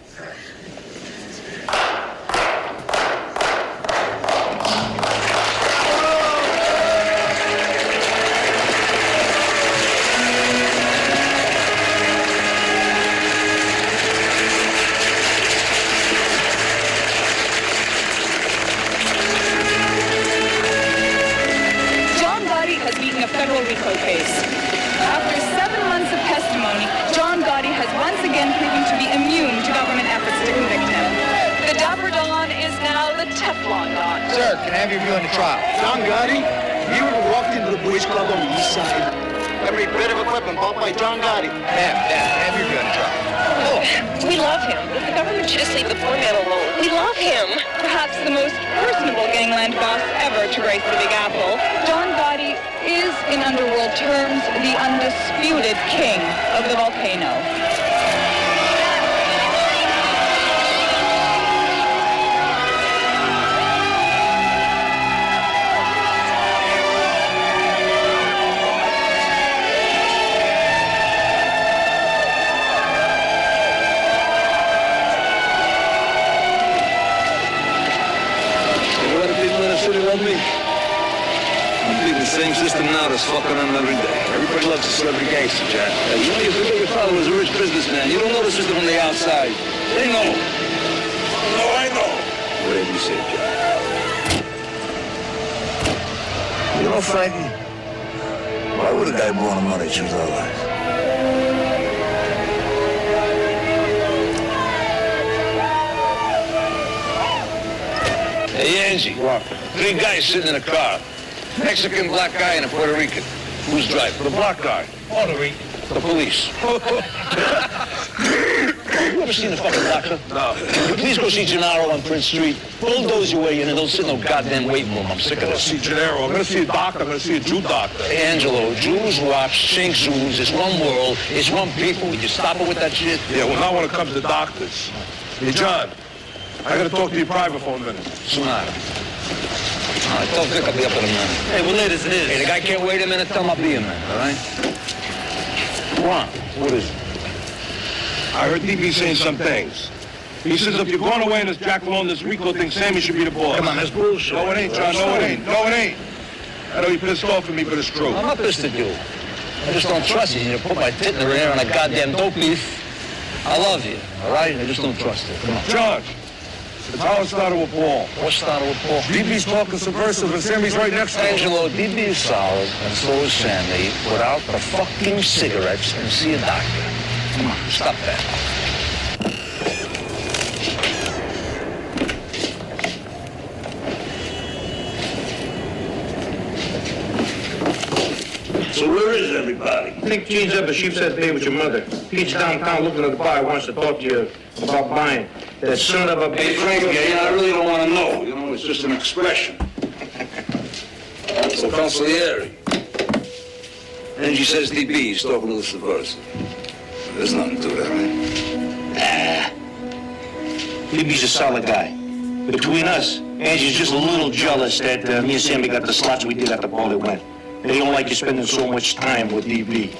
John Gotti has beaten a federal RICO case. After 7 months of testimony, John Gotti has once again proven to be immune to government efforts to convict him. The Dapper Don is now the Teflon Don. Sir, can I have your view on the trial? John Gotti, you ever walked into the Boys Club on the east side? Every bit of equipment bought by John Gotti. Can I have your view on the trial? Oh, we love him. If the government should just leave the poor man alone. We love him. Perhaps the most personable gangland boss ever to grace the Big Apple, John Gotti is, in underworld terms, the undisputed king of the volcano. Same system now that's fucking on every day. Everybody loves a celebrity gangster, Jack. You know, your father was a rich businessman. You don't know the system from the outside. They know. No, I know. Whatever you say, Jack. You know, Frankie, why would a guy born in money choose our life? Hey, Angie. What? 3 guys sitting in a car. Mexican, black guy, and a Puerto Rican. Who's driving? The black guy. Puerto Rican. The police. You ever seen the fucking doctor? No. Please go see Gennaro on Prince Street. Bulldoze your way in and don't sit in no goddamn waiting room. I'm sick of this. See Gennaro. I'm gonna see a doctor. I'm gonna see a Jew doctor. Hey, Angelo, Jews, wops, Shink Zoos. It's one world. It's one people. Would you stop it with that shit? Yeah, well, not when it comes to doctors. Hey, John, I gotta talk to you private for a minute. Sonata. All right, tell Vic I'll be up in a minute. Hey, well, it is. Hey, the guy can't wait a minute. Tell him I'll be a minute, all right? Come on. What is it? I heard DP saying some things. He says if you're going away in this Jack Malone, this Rico thing, Sammy should be the boss. Come on, that's bullshit. No, it ain't, John. No, it ain't. No, it ain't. I know you're pissed off at me, but it's true. I'm not pissed at you. I just don't trust you. You put my tit in the air on a goddamn dope leaf. I love you, all right? I just don't trust it. Come on. John, It's how it started with Paul. What started with Paul? DB's talking subversive and Sammy's right next to him. Angelo, DB is solid, and so is Sammy. Put out the fucking cigarettes and see a doctor. Come on, stop that. So where is everybody? I think Gene's up at Sheepshead Bay with your mother. Pete's downtown looking at the bar, wants to talk to you about buying that son of a... Hey, frankly, I really don't want to know. You know, it's just an expression. So, consigliere. Angie says DB, he's talking to the subversive. There's nothing to that, right? DB's a solid guy. Between us, Angie's just a little jealous that me and Sammy got the slots we did at the ball that went. They don't like you spending so much time with DB.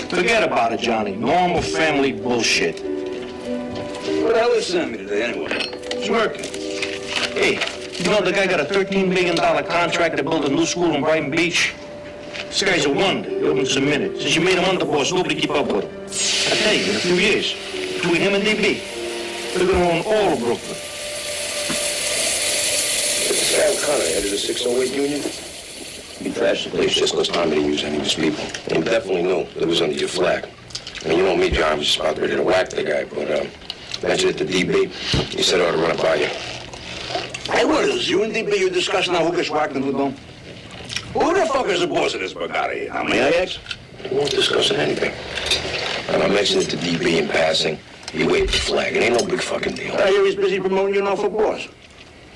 Forget about it, Johnny. Normal family bullshit. Where the hell is Sammy today, anyway? He's working. Hey, you know the guy got a $13 million contract to build a new school in Brighton Beach? This guy's a wonder. He opens submitted. Since you made him underboss, nobody keep up with him. I tell you, in a few years, between him and DB, they're gonna own all of Brooklyn. Sal Connor, head of the 608 Union. He trashed the place just because Tommy didn't use any of his people. And he definitely knew it was under your flag. I mean, you know me, John, I was just about ready to whack the guy, but mentioned it to DB. He said I ought to run it by you. Hey, what is you and DB, you discuss now who gets whacked and who don't? Who the fuck is the boss of this Bugatti? How many I ask? We won't discuss anything. And I mentioned it to DB in passing. He waved the flag. It ain't no big fucking deal. I hear he's busy promoting you now for boss.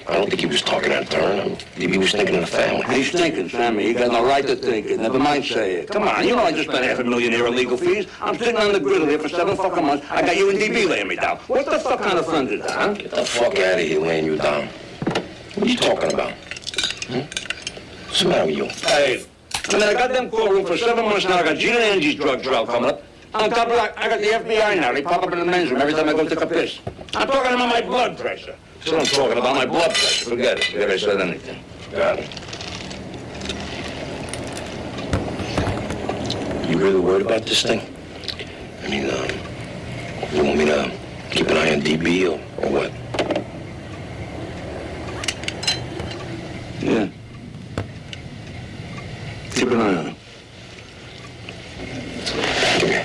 I don't think he was talking out of turn. DB was thinking of the family. He's thinking, Sammy. He got no right to think it. Never mind say it. Come on, you know I just spent $500,000 here in legal fees. I'm sitting on the griddle here for 7 fucking months. I got you and DB laying me down. What the fuck kind of friend is that, huh? Get the fuck out of here laying you down. What are you talking about? What's the matter with you? Hey, I mean, I got them courtroom for 7 months now. I got Gina and Angie's drug trial coming up. On top of that, I got the FBI now. They pop up in the men's room every time I go take a piss. I'm talking about my blood pressure. So I'm talking about my blood pressure. Forget it. Forget I said anything. Got it. You really worried about this thing? I mean, you want me to keep an eye on DB or what? Yeah. Keep an eye on him. Okay.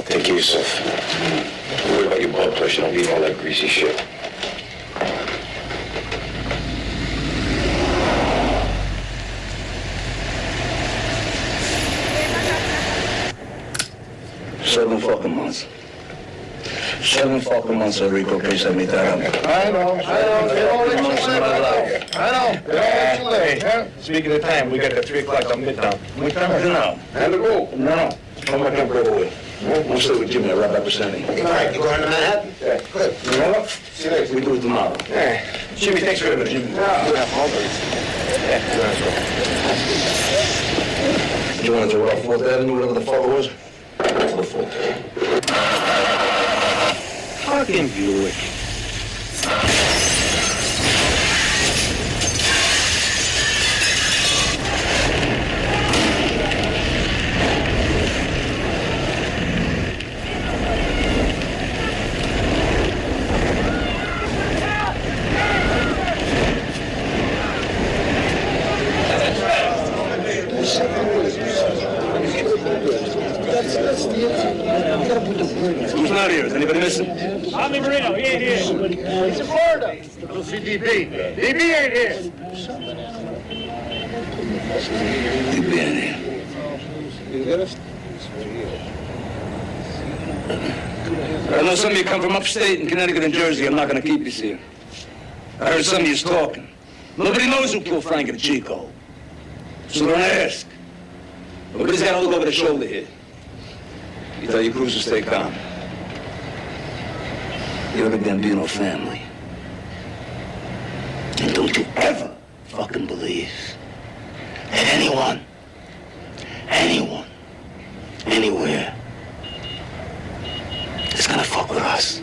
Take care of yourself. Don't worry about your blood pressure. Don't leave all that greasy shit. Seven fucking months. 7 fucking months of Rico case I made that up. I know. They all let you live. I know. They all let you live. Yeah? Speaking of time, we got the 3 o'clock on Midtown. Midtown? No. And the go. No. Come back and go away. We'll stay with Jimmy. I'll wrap up with Sammy. All right, you going to Manhattan? Yeah. Good. You know what? See you later. We do it tomorrow. Yeah. Jimmy, thanks for everything. Jimmy. You want to go off 4th Avenue, whatever the fuck it was? The 4th. Fucking Buick. Who's not here? Is anybody missing? Tommy Marino, he ain't here. He's in Florida. Go see DB. DB ain't here. DB ain't here. I know some of you come from upstate in Connecticut and Jersey. I'm not going to keep you here. I heard some of you talking. Nobody knows who killed Frank and Chico. So don't ask. Nobody's got to look over the shoulder here. You tell your crews to stay calm. You're the Gambino family. And don't you ever fucking believe that anyone, anywhere is gonna fuck with us.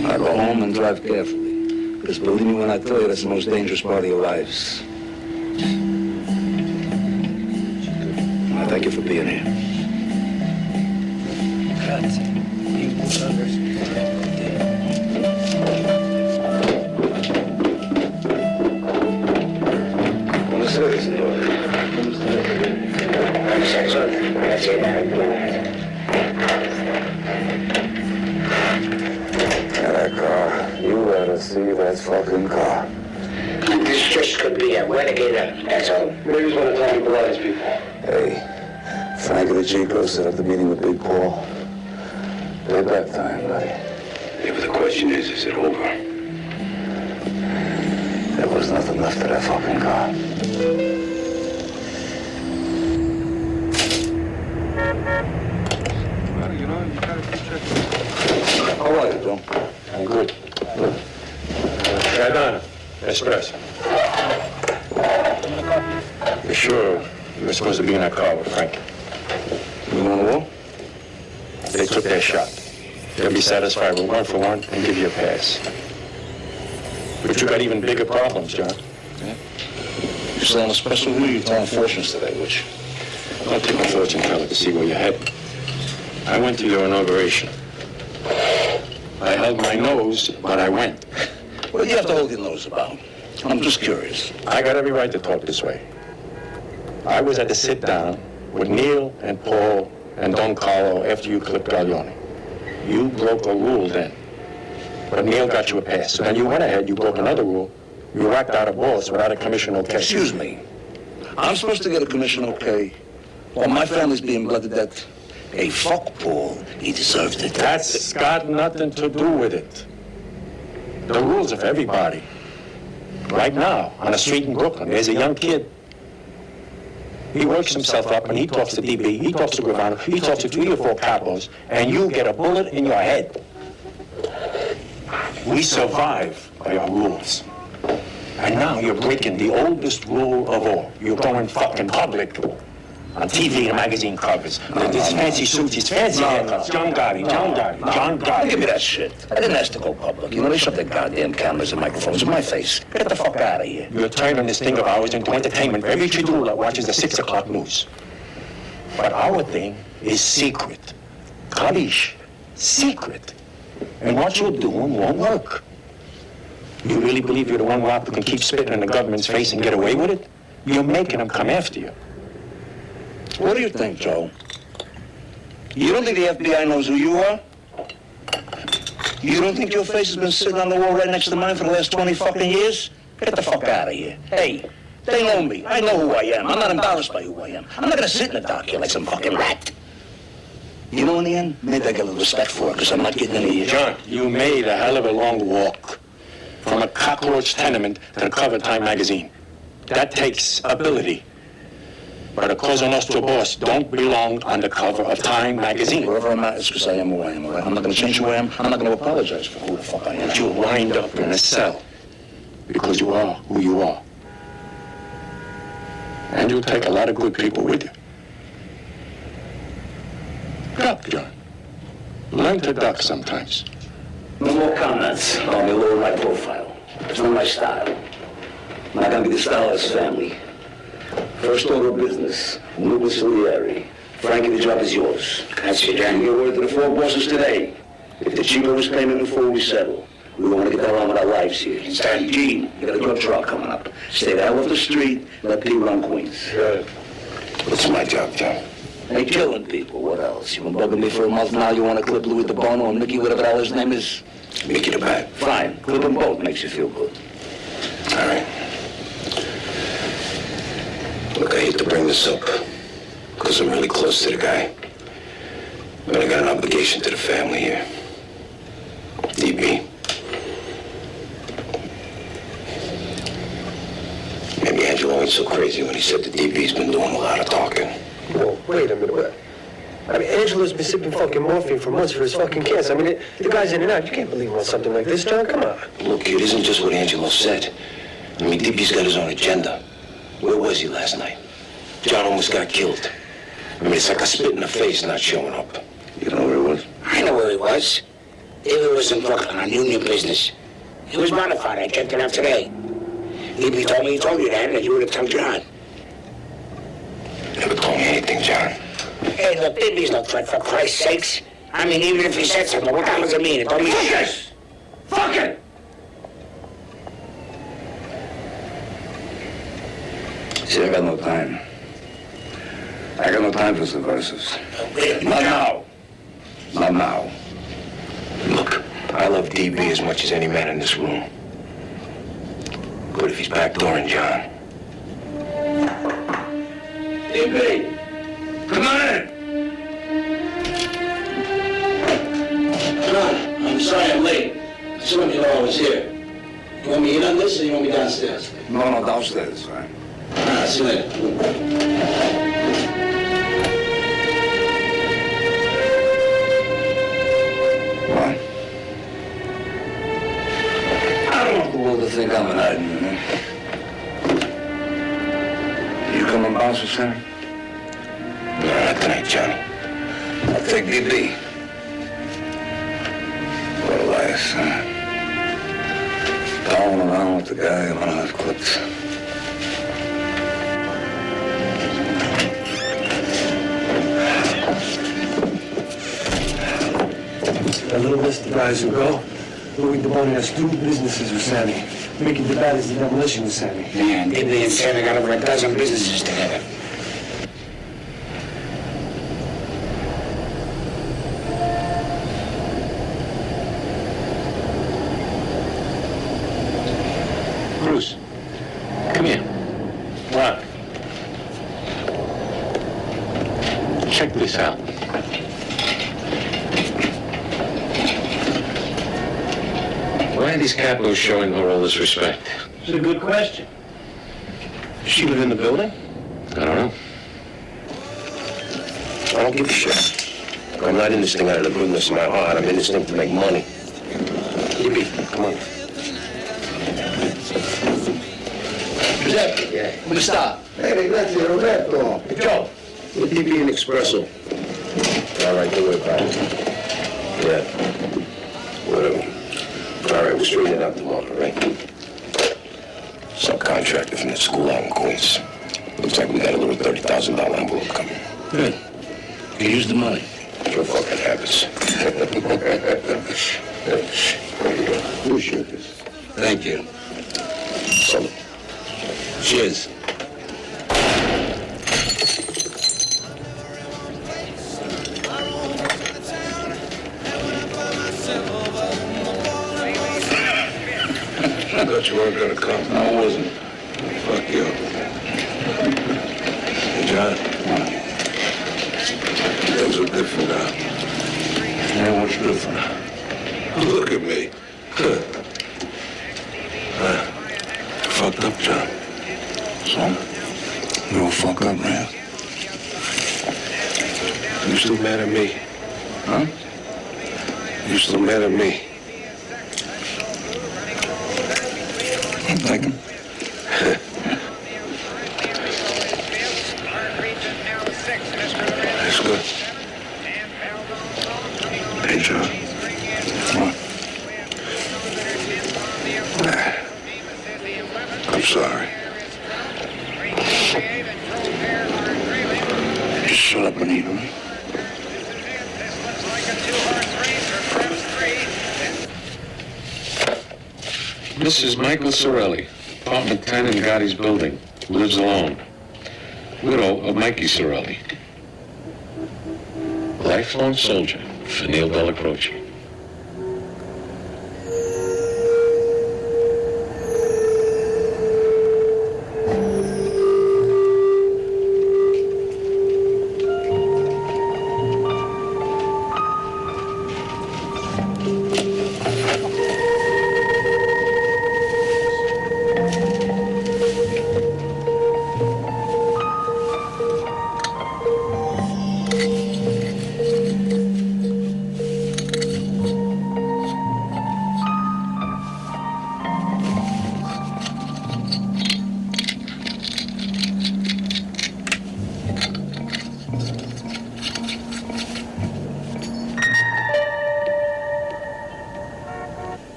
Now go home and drive carefully. Because believe me when I tell you, that's the most dangerous part of your lives. Thank you for being here. That car. You better see that fucking car. This just could be a renegade, that's all. Maybe he's one of Tommy Pilates people. Hey, Frank and the Chico set up the meeting with Big Paul. They're that time, buddy. Yeah, but the question is it over? There was nothing left of that fucking car. Well, you know, you gotta keep checking. How are you, Joe? I'm good. Gadana, espresso. You sure you were supposed to be in that car with Frank? You want to war? They took their shot. They'll be satisfied with 1 for 1 and give you a pass. But you got even bigger problems, John. Yeah? You're selling a special who you're telling fortunes today, which? I'll take a fortune teller to see where you're headed. I went to your inauguration. I held my nose, but I went. What do you have to hold your nose about? I'm just curious. I got every right to talk this way. I was at the sit-down with Neil and Paul and Don Carlo after you clipped Gaglione. You broke a rule then. But Neil got you a pass. So then you went ahead, you broke another rule. You whacked out a boss without a commission okay. Excuse me. I'm supposed to get a commission okay while my family's being blood to death. Hey, fuck Paul. He deserves it. That's got nothing to do with it. The rules are for everybody. Right now, on a street in Brooklyn, there's a young kid. He works himself up and he talks to DB, he talks to Gravano, he talks to 3 or 4 capos, and you get a bullet in your head. We survive by our rules. And now you're breaking the oldest rule of all. You're going fucking public on TV and magazine covers. These fancy suits, these fancy haircuts. John Gotti. Give me that shit. I didn't ask to go public. You know, they shove their goddamn cameras and microphones in my face. Get the fuck out of here. You're turning this thing of ours into entertainment for every chidul that watches the 6 o'clock news. But our thing is secret. Kadish. Secret. And what you're doing won't work. You really believe you're the one who can keep spitting in the government's face and get away with it? You're making them come after you. What do you think, Joe? You don't think the FBI knows who you are? You don't think your face has been sitting on the wall right next to mine for the last 20 fucking years? Get the fuck out of here. Hey, they know me. I know who I am. I'm not embarrassed by who I am. I'm not gonna sit in the dark here like some fucking rat. You know, in the end, maybe I get a little respect for it, because I'm not getting any of you. John, you made a hell of a long walk from a cockroach tenement to the cover of Time magazine. That takes ability. But a Cosa Nostra boss don't belong on the cover of Time magazine. Wherever I'm at, it's because I am who I am, all right? I'm not going to change who I am. I'm not going to apologize for who the fuck I am. But you'll wind up in a cell because you are who you are. And you'll take a lot of good people with you. Duck, John. Learn to duck sometimes. No more comments. I'll be lower my profile. It's not my style. I'm not going to be the style of this family. First order of business, new conciliary. Frankie, the job is yours. That's it, Jan. Your word to the 4 bosses today. If the Chico is payment before we settle, we want to get on with our lives here. Stand, Gene, you got a drug trial coming up. Stay the hell off the street, let Pete run Queens. Good. What's my job, John? Hey, killing people, what else? You been bugging me for a month now, you want to clip Louis the Bono and Mickey, whatever the hell his name is? Mickey the Bat. Fine, clip them both, makes you feel good. All right. Look, I hate to bring this up, because I'm really close to the guy. But I got an obligation to the family here. DB. Maybe Angelo ain't so crazy when he said that DB's been doing a lot of talking. Whoa, wait a minute, what? I mean, Angelo's been sipping fucking morphine for months for his fucking cancer. I mean, the guy's in and out. You can't believe him on something like this, John. Come on. Look, it isn't just what Angelo said. I mean, DB's got his own agenda. Where was he last night? John almost got killed. I mean, it's like a spit in the face not showing up. You know where he was? I know where he was. David was in Brooklyn on union business. He was modified. I checked it out today. DB told me he told you that you would have told John. Never told me anything, John. Hey, look, DB's no threat, for Christ's sakes. I mean, even if he said something, what the hell does it mean? It don't mean shit. Fuck it! See, I got no time. I got no time for subversives. Not now. Not now. Look, I love DB as much as any man in this room. But if he's backdooring John... DB! Come on in! John, I'm sorry I'm late. I just wanted you to know I was here. You want me in on this or you want me downstairs? No, downstairs, right? All right, see you later. What? I don't want the world to think I'm an hiding, man. You come and bounce with him? No, not tonight, Johnny. I'll take DB. What a life, huh? Down around with the guy I'm on hot clips. That little list of guys who go, Louis DeBoni has 2 businesses with Sammy. Making the bad is the demolition with Sammy. Man, DB and Sammy got over a dozen businesses together. Bruce, come here. What? Check this out. Why are these capos showing her all this respect? It's a good question. Does she live in the building? I don't know. I don't give a shit. I'm not in this thing out of the goodness of my heart. I'm in this thing to make money. DB, come on. Giuseppe, yeah. Come sta? Grazie, Roberto. Joe, with DB and Espresso. All right, don't worry about it. Yeah. Whatever. All right, we'll straighten it out tomorrow, right? Subcontractor from the school out in Queens. Looks like we got a little $30,000 envelope coming. Good. You use the money. Your fucking habits. Appreciate this. Thank you. Salute. Cheers. I thought you weren't gonna come. I wasn't. Fuck you. Hey, John. Things are different now. Yeah, what's different? Look at me. Fucked up, John. So? You all fucked up, man. You still mad at me? Huh? You still mad at me? Like him? That's good. Hey, John. What? I'm sorry. Just shut up and eat, huh? Mrs. Michael Sorelli, apartment 10 in Gotti's building, lives alone. Widow of Mikey Sorelli. Lifelong soldier for Neil Della Croce.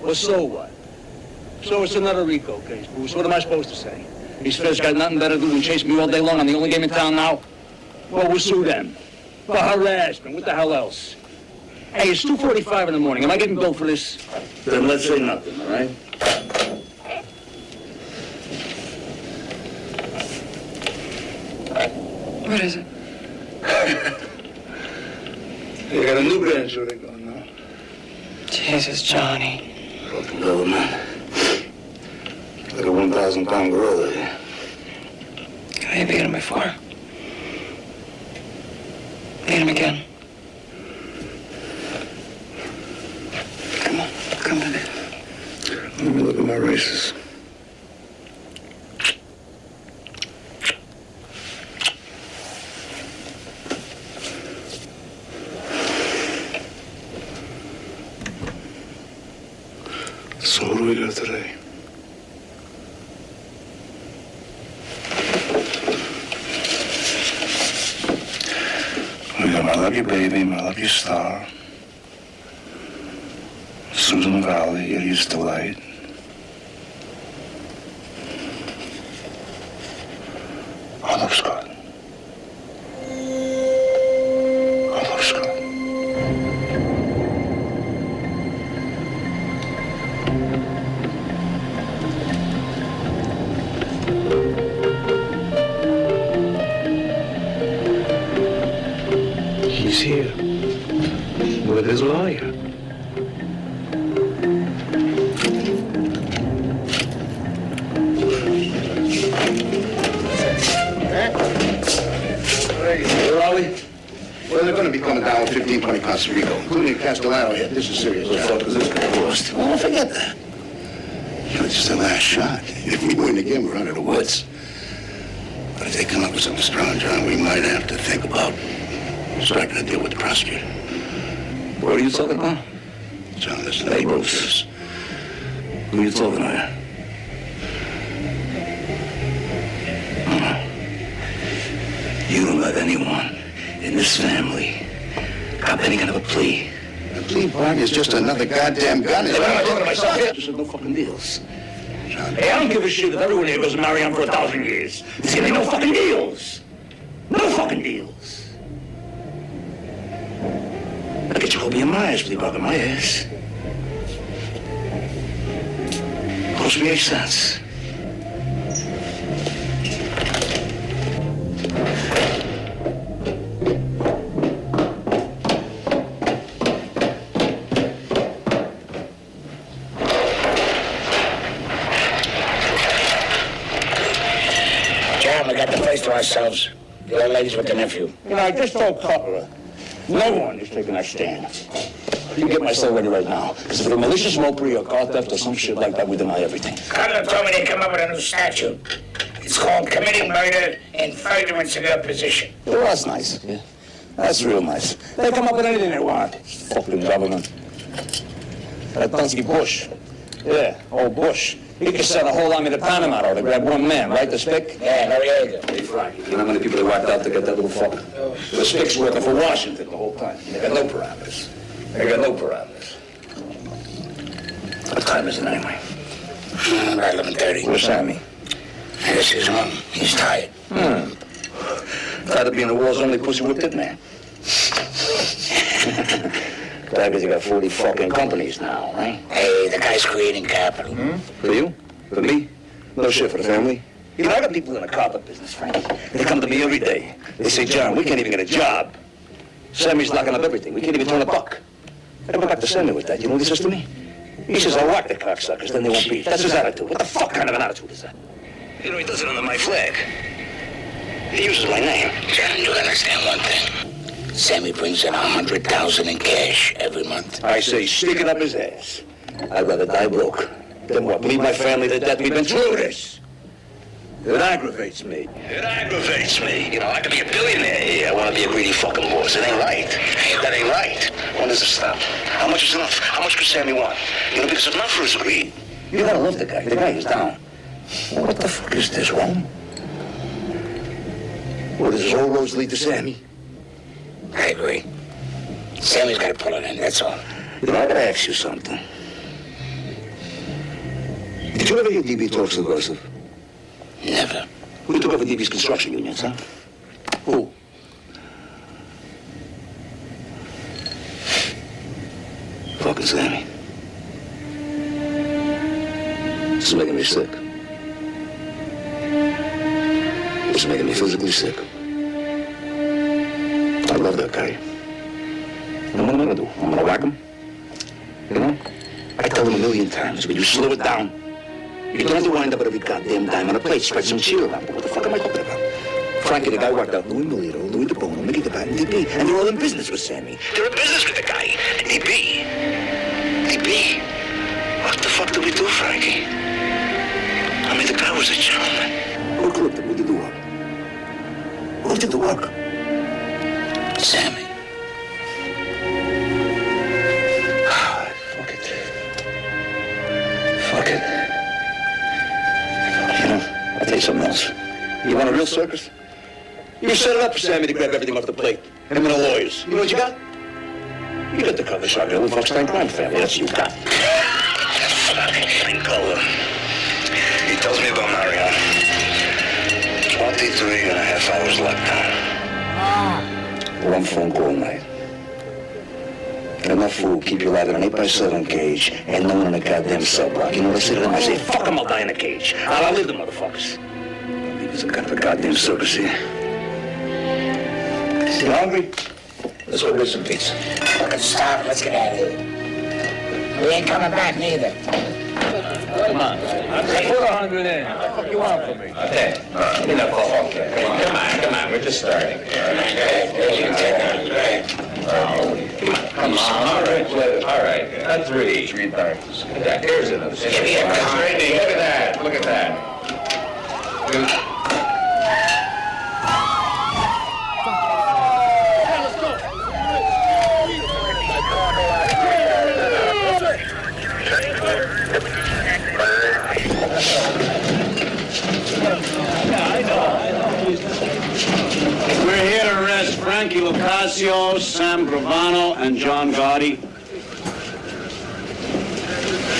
Well, so what? So it's another RICO case, Bruce. What am I supposed to say? These feds got nothing better to do than chase me all day long. I'm the only game in town now. Well, we'll sue them. For harassment. What the hell else? Hey, it's 2:45 in the morning. Am I getting billed for this? Then let's say nothing, all right? What is it? You got a new grand jury going now. Jesus, Johnny. Fucking government. Like a 1,000-pound gorilla here. How you beat him before? Beat him again. Come on, come on. Let me look at my races. So what do we got today? We got My Lucky Baby, My Lucky Star, Susan Valley, Idiot's Delight. Oh, looks good. Oh, looks good. He's here with his lawyer. Where are we? Well, they're going to be coming down with 15, 20 pounds of Rico, including a Castellano hit. This is serious. What the fuck is this going to cost? Well, forget that. You know, it's just the last shot. If we win again, we're out of the woods. But if they come up with something strong, John, we might have to think about striking a deal with the prosecutor. What are you talking about? John, listen, hey, Bruce. Who are you talking to? You don't let anyone in this family cop any kind of a plea. A plea bargain is just another goddamn gun. Hey, what am I talking to myself here? There's no fucking deals. Hey, I don't give a shit if everyone here goes to marry him for 1,000 years. There's gonna be no fucking deals. No fucking deals. I get you Hobie and Myers plea bargain my ass. Cost me 8 cents. We got the place to ourselves. The old lady's with the nephew. You know, I just told Coppola, no one is taking that stand. You get myself ready right now. Because if it's malicious mopery or car theft or some shit like that, we deny everything. Cutler told me they come up with a new statute. It's called committing murder in furtherance of your position. Well, that's nice. Yeah. That's real nice. They come up with anything they want. Fucking government. That Dunsky Bush. Yeah, old Bush. He could send a whole army to Panama to grab one man, right, the Spick? Yeah, Noriega. Hey, Frank, you know how many people they whacked out to get that little fucker? The Spick's working for Washington the whole time. They got no parameters. They got no parameters. What time is it anyway? About 11:30. Where's Sammy? This is home. He's tired. Tired of being the world's only pussy whipped it man. Tired because you got 40 fucking companies now, right? Hey, the guy's creating capital. For you? For me? No shit for the family. You know, I got people in the carpet business, Frank. They come to me every day. They say, John, we can't even get a job. Sammy's locking up everything. We can't even turn a buck. I go back to Sammy with that. You know what he says to me? He says, I'll whack the cocksuckers, then they won't beat. That's his attitude. What the fuck kind of an attitude is that? You know, he does it under my flag. He uses my name. John, you understand one thing. Sammy brings in $100,000 in cash every month. I say, stick it up his ass. I'd rather die broke than what? Leave my family to death. We've been through this. It aggravates me. It aggravates me. You know, I could be a billionaire. Yeah, I want to be a greedy fucking boss. It ain't right. That ain't right. When does it stop? How much is enough? How much could Sammy want? You know, because enough for his greed. You gotta love the guy. The guy is down. What the fuck is this, Rome? What, does all roads lead to Sammy? I agree. Sammy's got to pull it in, that's all. You know, I gotta ask you something. Did you ever hear DB talk subversive? Never. Who took over DB's construction unions, huh? Who? Sammy. This is making me sick. It's making me physically sick. I love that guy. And what am I gonna do? I'm gonna whack him? You know? I tell him 1,000,000 times, but you slow it down. You don't have to wind up at every goddamn dime on a plate. Spread some cheer around. What the fuck am I talking about? Frankie, the guy worked out Louis Melito, Louis DeBono, Mickey the Bat, and DB. And they're all in business with Sammy. They're in business with the guy. DB. What the fuck did we do, Frankie? I mean, the guy was a gentleman. Who clipped him? Who did the work? Who did the work? Sammy. Fuck it. You know, I'll tell you something else. You want a real circus? You set it up for Sammy to grab everything off the plate. Him and the lawyers. You know what you got? You got the cover shot of the Foxstein crime family. That's what you got. Fucking color. He tells me about Mario. 23.5 hours lockdown. One phone call a night. Enough fool, keep you alive in an 8x7 cage and no one in a goddamn cell block. You know what I say to them? I say, fuck them, I'll die in a cage. I'll outlive the motherfuckers. There's a kind of a goddamn circus here. You hungry? Let's go get some pizza. Fucking stop, let's get out of here. We ain't coming back neither. Come on. Put 100 in. What the fuck you want from me? Okay. Give me that phone. Come on. We're just starting. Come on. All right. That's 3. 3 times. Here's another. Give me a straightening. Look at that. We're here to arrest Frankie Lucasio, Sam Gravano, and John Gotti.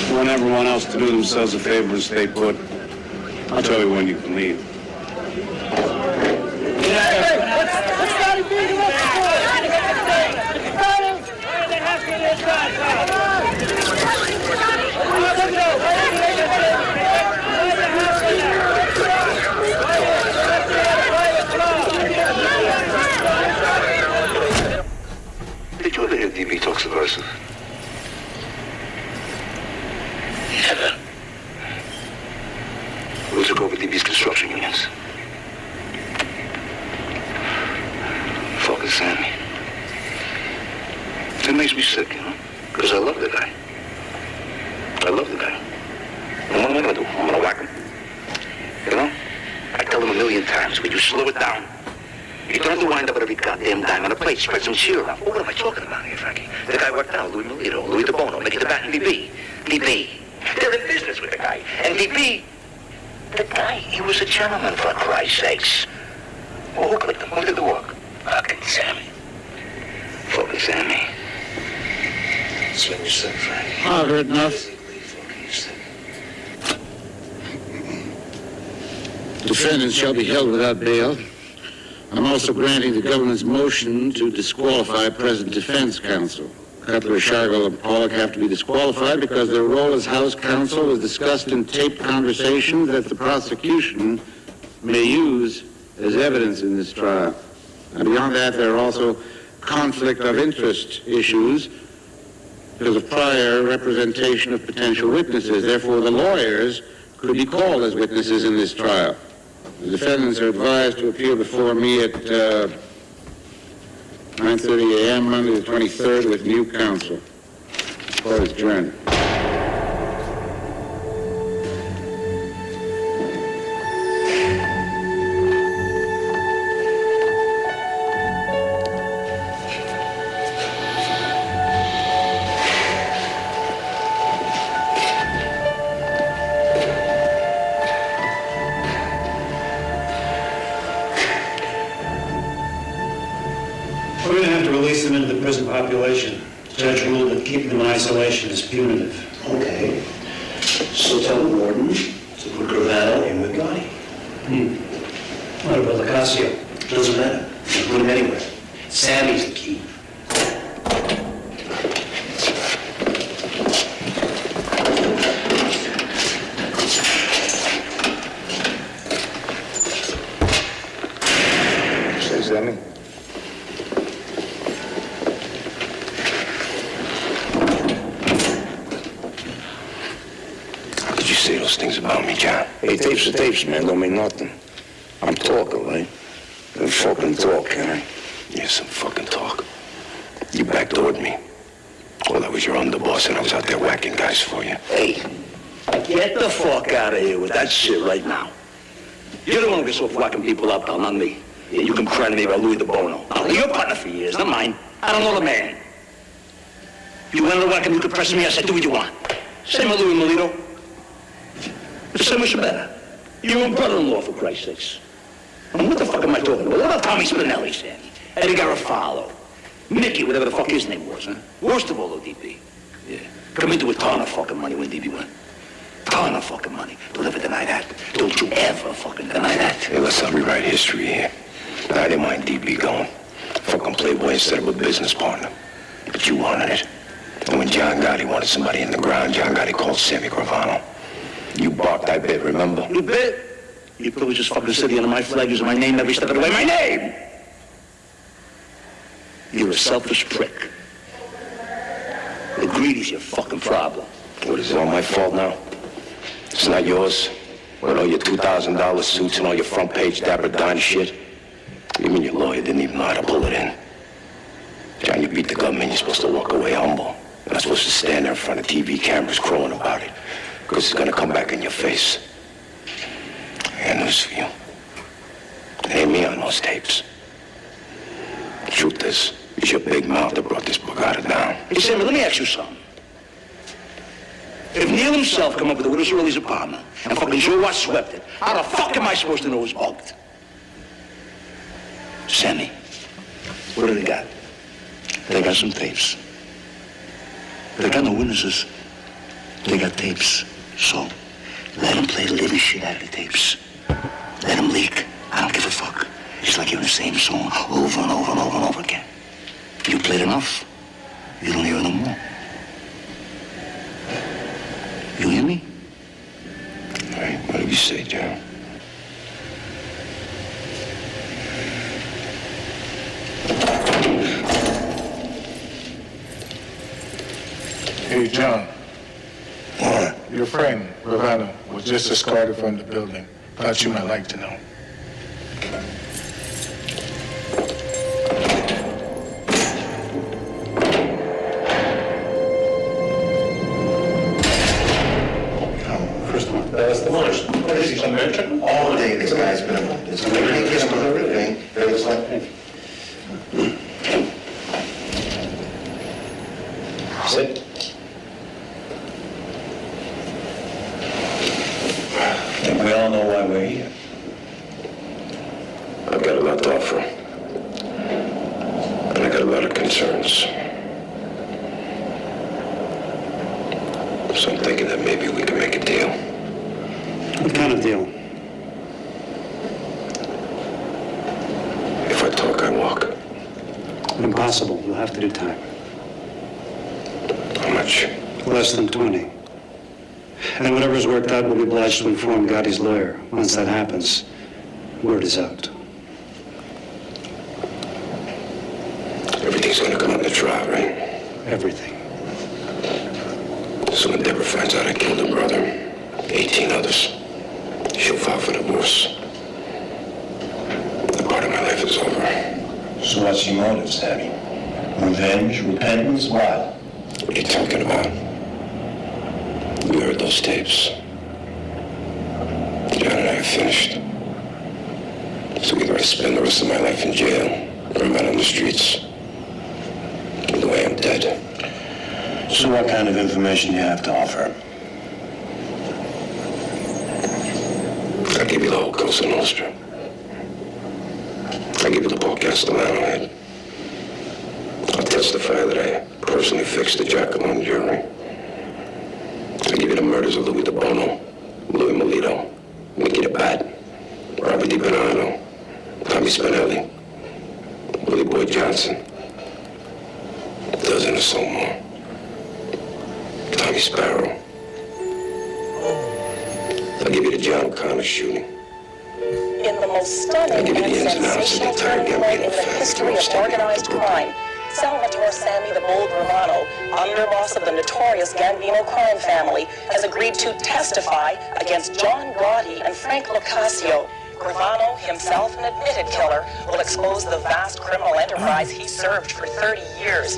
I want everyone else to do themselves a favor and stay put. I'll tell you when you can leave. What's Gotti beating us for? Did you ever hear DB talk subversive? Never. Who took over DB's construction unions? Fucking Sammy. It makes me sick, you know? Because I love the guy. And what am I gonna do? I'm gonna whack him. You know? I tell him 1,000,000 times, will you slow it down? You don't have to wind up at every goddamn dime on a plate. Spread some cheer around. What am I talking about here, Frankie? The guy worked out Louis Melito, Louis DeBono, Mickey the Bat, and DB. They're in business with the guy. And DB, the guy, he was a gentleman, for Christ's sakes. Well, who clicked him? Who did the work? Fucking Sammy. That's what you said, Frankie. I've heard enough. Defendants shall be held without bail. I'm also granting the government's motion to disqualify present defense counsel. Cutler, Shargle, and Pollock have to be disqualified because their role as House counsel was discussed in taped conversations that the prosecution may use as evidence in this trial. And beyond that, there are also conflict of interest issues because of prior representation of potential witnesses. Therefore, the lawyers could be called as witnesses in this trial. The defendants are advised to appear before me at 9:30 a.m. Monday the 23rd with new counsel. Court is adjourned. We're going to have to release them into the prison population. The judge ruled that keeping them in isolation is punitive. Okay. So tell the warden to put Gravano in with Gotti. What about Lucasio? Doesn't matter. You put him anywhere. Sammy's the key. those things about me, John. Hey, tapes are tapes, man. Don't mean nothing. I'm talking, right? I'm fucking talk, can I? Yeah, some fucking talk. You backdoored me. Well, I was your underboss and I was out there whacking guys for you. Hey, get the fuck out of here with that shit right now. You're the one who gets off whacking people up, pal, not me. Yeah, you can cry to me about Louis de Bono. I'll be your partner for years, not mine. I don't know the man. You wanted to whack him, you could press me, I said, do what you want. Same with Louis Melito. The same with better. You're your brother-in-law, for Christ's sakes. And what the fuck am I talking about? What about Tommy Spinelli, Sandy? Eddie Garofalo? Mickey, whatever the fuck his name was, huh? Worst of all, though, DP. Yeah. Come into a ton of fucking money when DP went. Ton of fucking money. Don't ever deny that. Don't you ever fucking deny that. Hey, let's not rewrite history here. I didn't mind DP going. Fucking playboy instead of a business partner. But you wanted it. And when John Gotti wanted somebody in the ground, John Gotti called Sammy Gravano. You barked, I bit, remember? You bit? You probably just fucking sitting under my flag using my name every step of the way. My name! You're a selfish prick. The greedy's your fucking problem. What, is it all my fault now? It's not yours? With all your $2,000 suits and all your front page Dapper Dan shit? Even your lawyer didn't even know how to pull it in. John, you beat the government, you're supposed to walk away humble. You're not supposed to stand there in front of TV cameras crowing about it. Because it's gonna come back in your face. I got news for you. It ain't me on those tapes. The truth is, it's your big mouth that brought this Bugatti down. Hey, Sammy, let me ask you something. If Neil himself come up with the Widow Cerulli's apartment and fucking Joe Watt swept it, how the fuck am I supposed to know it was bugged? Sammy, what do they got? They got some tapes. They got no witnesses. They got tapes. So, let them play the living shit out of the tapes. Let them leak. I don't give a fuck. It's like hearing the same song over and over and over and over again. You played enough, you don't hear it no more. You hear me? All right, what do you say, John? Hey, John. What? Your friend, Gravano, was just escorted from the building. Thought you might like to know. That's the worst. What is he, some merchant? All day this guy's been about this. We can't get him on everything. Feels like... Sit. I think we all know why we're here. I've got a lot to offer. And I got a lot of concerns. So I'm thinking that maybe we can make a deal. What kind of deal? If I talk, I walk. Impossible. You'll have to do time. How much? Less than 20. And whatever's worked out, we'll be obliged to inform Gotti's lawyer. Once that happens, word is out. Everything's gonna come up in the trial, right? Everything. So when Deborah finds out I killed her brother, 18 others, she'll file for divorce. The part of my life is over. So what's your motive, Sammy? Revenge, repentance, what? What are you talking about? We heard those tapes. John and I are finished. So either I spend the rest of my life in jail, or I'm out on the streets. Either way, I'm dead. So what kind of information do you have to offer? I'll give you the whole Cosa Nostra. I'll give you the Paul Castellano head. I'll testify that I personally fixed the Giacalone jury. I'll give you the murders of Louis de Bono, Louis Melito, Mickey the Bat, Robert DiBernardo, Tommy Spinelli, Willie Boy Johnson, a dozen or so more. Tommy Sparrow. I'll give you the John O'Connor shooting. In the most stunning and sensational turning point in the history of organized crime, Salvatore Sammy the Bull Gravano, underboss of the notorious Gambino crime family, has agreed to testify against John Gotti and Frank Locascio. Gravano, himself an admitted killer, will expose the vast criminal enterprise he served for 30 years.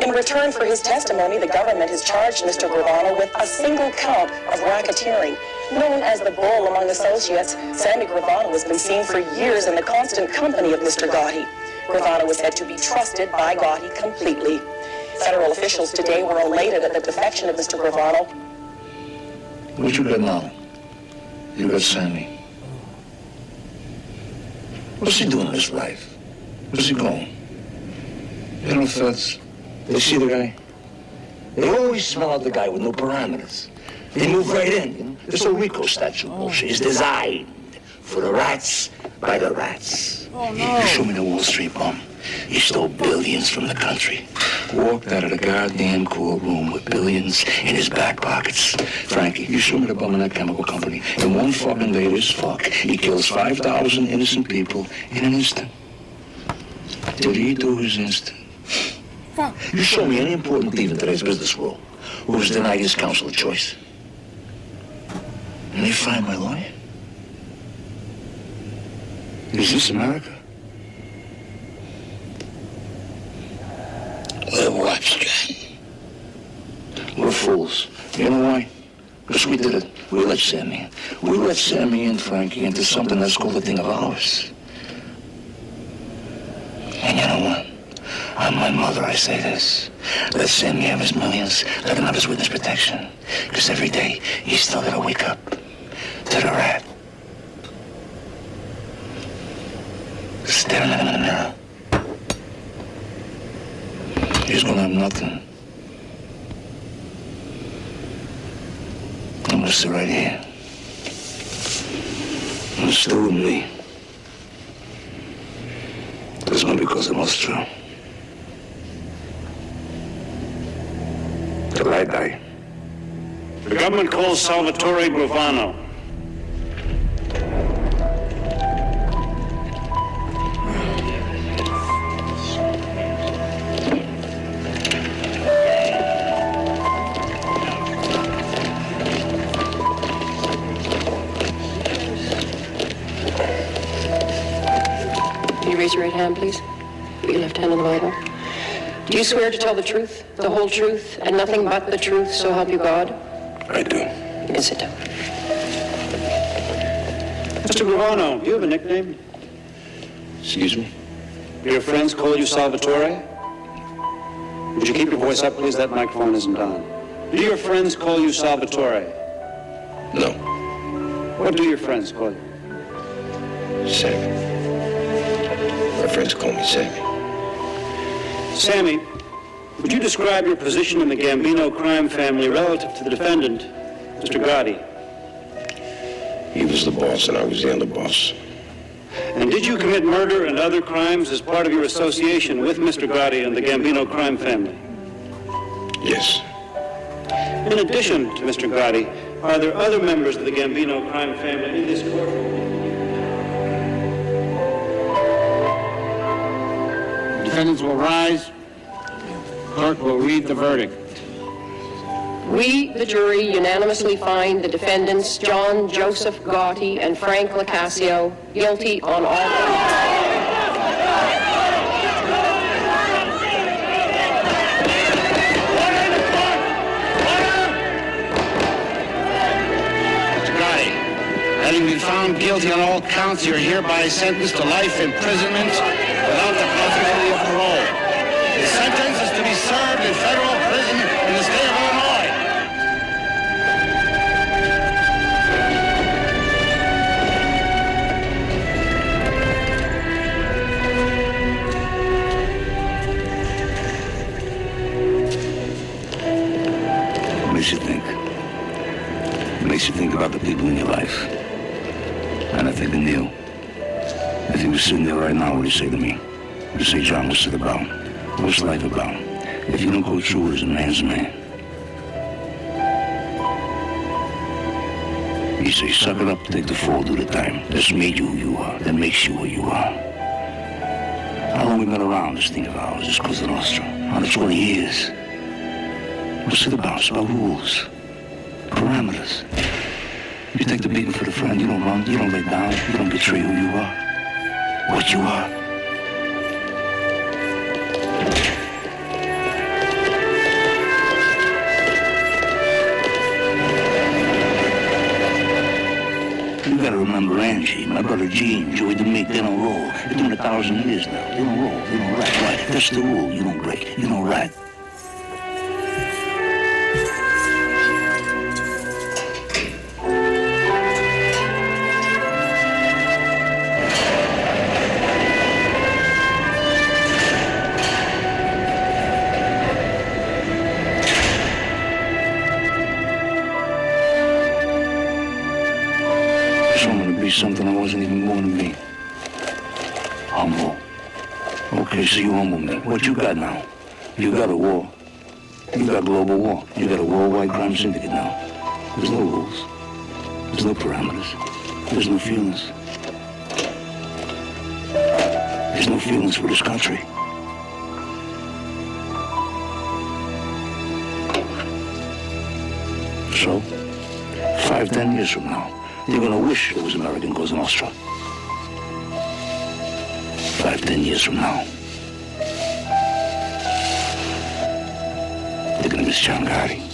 In return for his testimony, the government has charged Mr. Gravano with a single count of racketeering. Known as the Bull among associates, Sammy Gravano has been seen for years in the constant company of Mr. Gotti. Gravano was said to be trusted by Gotti completely. Federal officials today were elated at the defection of Mr. Gravano. What you got now? You got Sammy. What's he doing in his life? Where's he going? You know, feds, they see the guy. They always smell out the guy with no parameters. They move right in, you know. This whole RICO statute bullshit is designed for the rats by the rats. Oh, no. You show me the Wall Street bum. He stole billions from the country. Walked out of the goddamn courtroom with billions in his back pockets. Frankie, you show me the bum in that chemical company. In one fucking day, this fuck, he kills 5,000 innocent people in an instant. Did he do his instant? You show me any important thief in today's business world who was denied his counsel of choice. And they find my lawyer? Is this America? Watch, John. We're fools. You know why? Because we did it. We let Sammy in. We let Sammy and Frankie into something that's called a thing of ours. And you know what? On my mother, I say this. Let Sammy have his millions. Let him have his witness protection. Because every day, he's still got to wake up to the rat. Staring at him in the mirror. He's gonna have nothing. I'm gonna sit right here. And still with me. This one because it was true. Till I die. The government calls Salvatore Gravano. Raise your right hand, please. Put your left hand on the Bible. Do you swear to tell the truth, the whole truth, and nothing but the truth, so help you God? I do. You can sit down. Mr. Gravano, do you have a nickname? Excuse me? Do your friends call you Salvatore? Would you keep your voice up, please? That microphone isn't on. Do your friends call you Salvatore? No. What do your friends call you? Sammy. My friends call me Sammy. Sammy, would you describe your position in the Gambino crime family relative to the defendant, Mr. Gotti? He was the boss and I was the underboss. And did you commit murder and other crimes as part of your association with Mr. Gotti and the Gambino crime family? Yes. In addition to Mr. Gotti, are there other members of the Gambino crime family in this courtroom? Defendants will rise. Clerk will read the verdict. We, the jury, unanimously find the defendants John Joseph Gotti and Frank Locascio guilty on all counts. Having been found guilty on all counts, you are hereby sentenced to life imprisonment without the possibility of parole. The sentence is to be served in federal prison in the state of Illinois. Makes you think. Makes you think about the people in your life. And I think of Neil. If he was sitting there right now, what would he say to me? Would he say, John, what's it about? What's life about? If you don't go through it as a man's man. He'd say, suck it up, take the fall, do the time. That's made you who you are. That makes you what you are. How long we been around, this thing of ours, this Cosa Nostra? 120 years. What's it about? It's about rules, parameters. You take the beating for the friend, you don't run, you don't lay down, you don't betray who you are, what you are. You gotta remember Angie, my brother Gene, Joey DeMeek, they don't roll. They're doing 1,000 years now. They don't roll, they don't rat. Why? That's the rule. You don't break, you don't rat. Something I wasn't even born to be. Humble. Okay, so you humble me. What you got now? You got a war. You got global war. You got a worldwide crime syndicate now. There's no rules. There's no parameters. There's no feelings. There's no feelings for this country. So, 5-10 years from now, you're gonna wish it was American Cosa Nostra. 5-10 years from now, they're gonna miss John Gotti.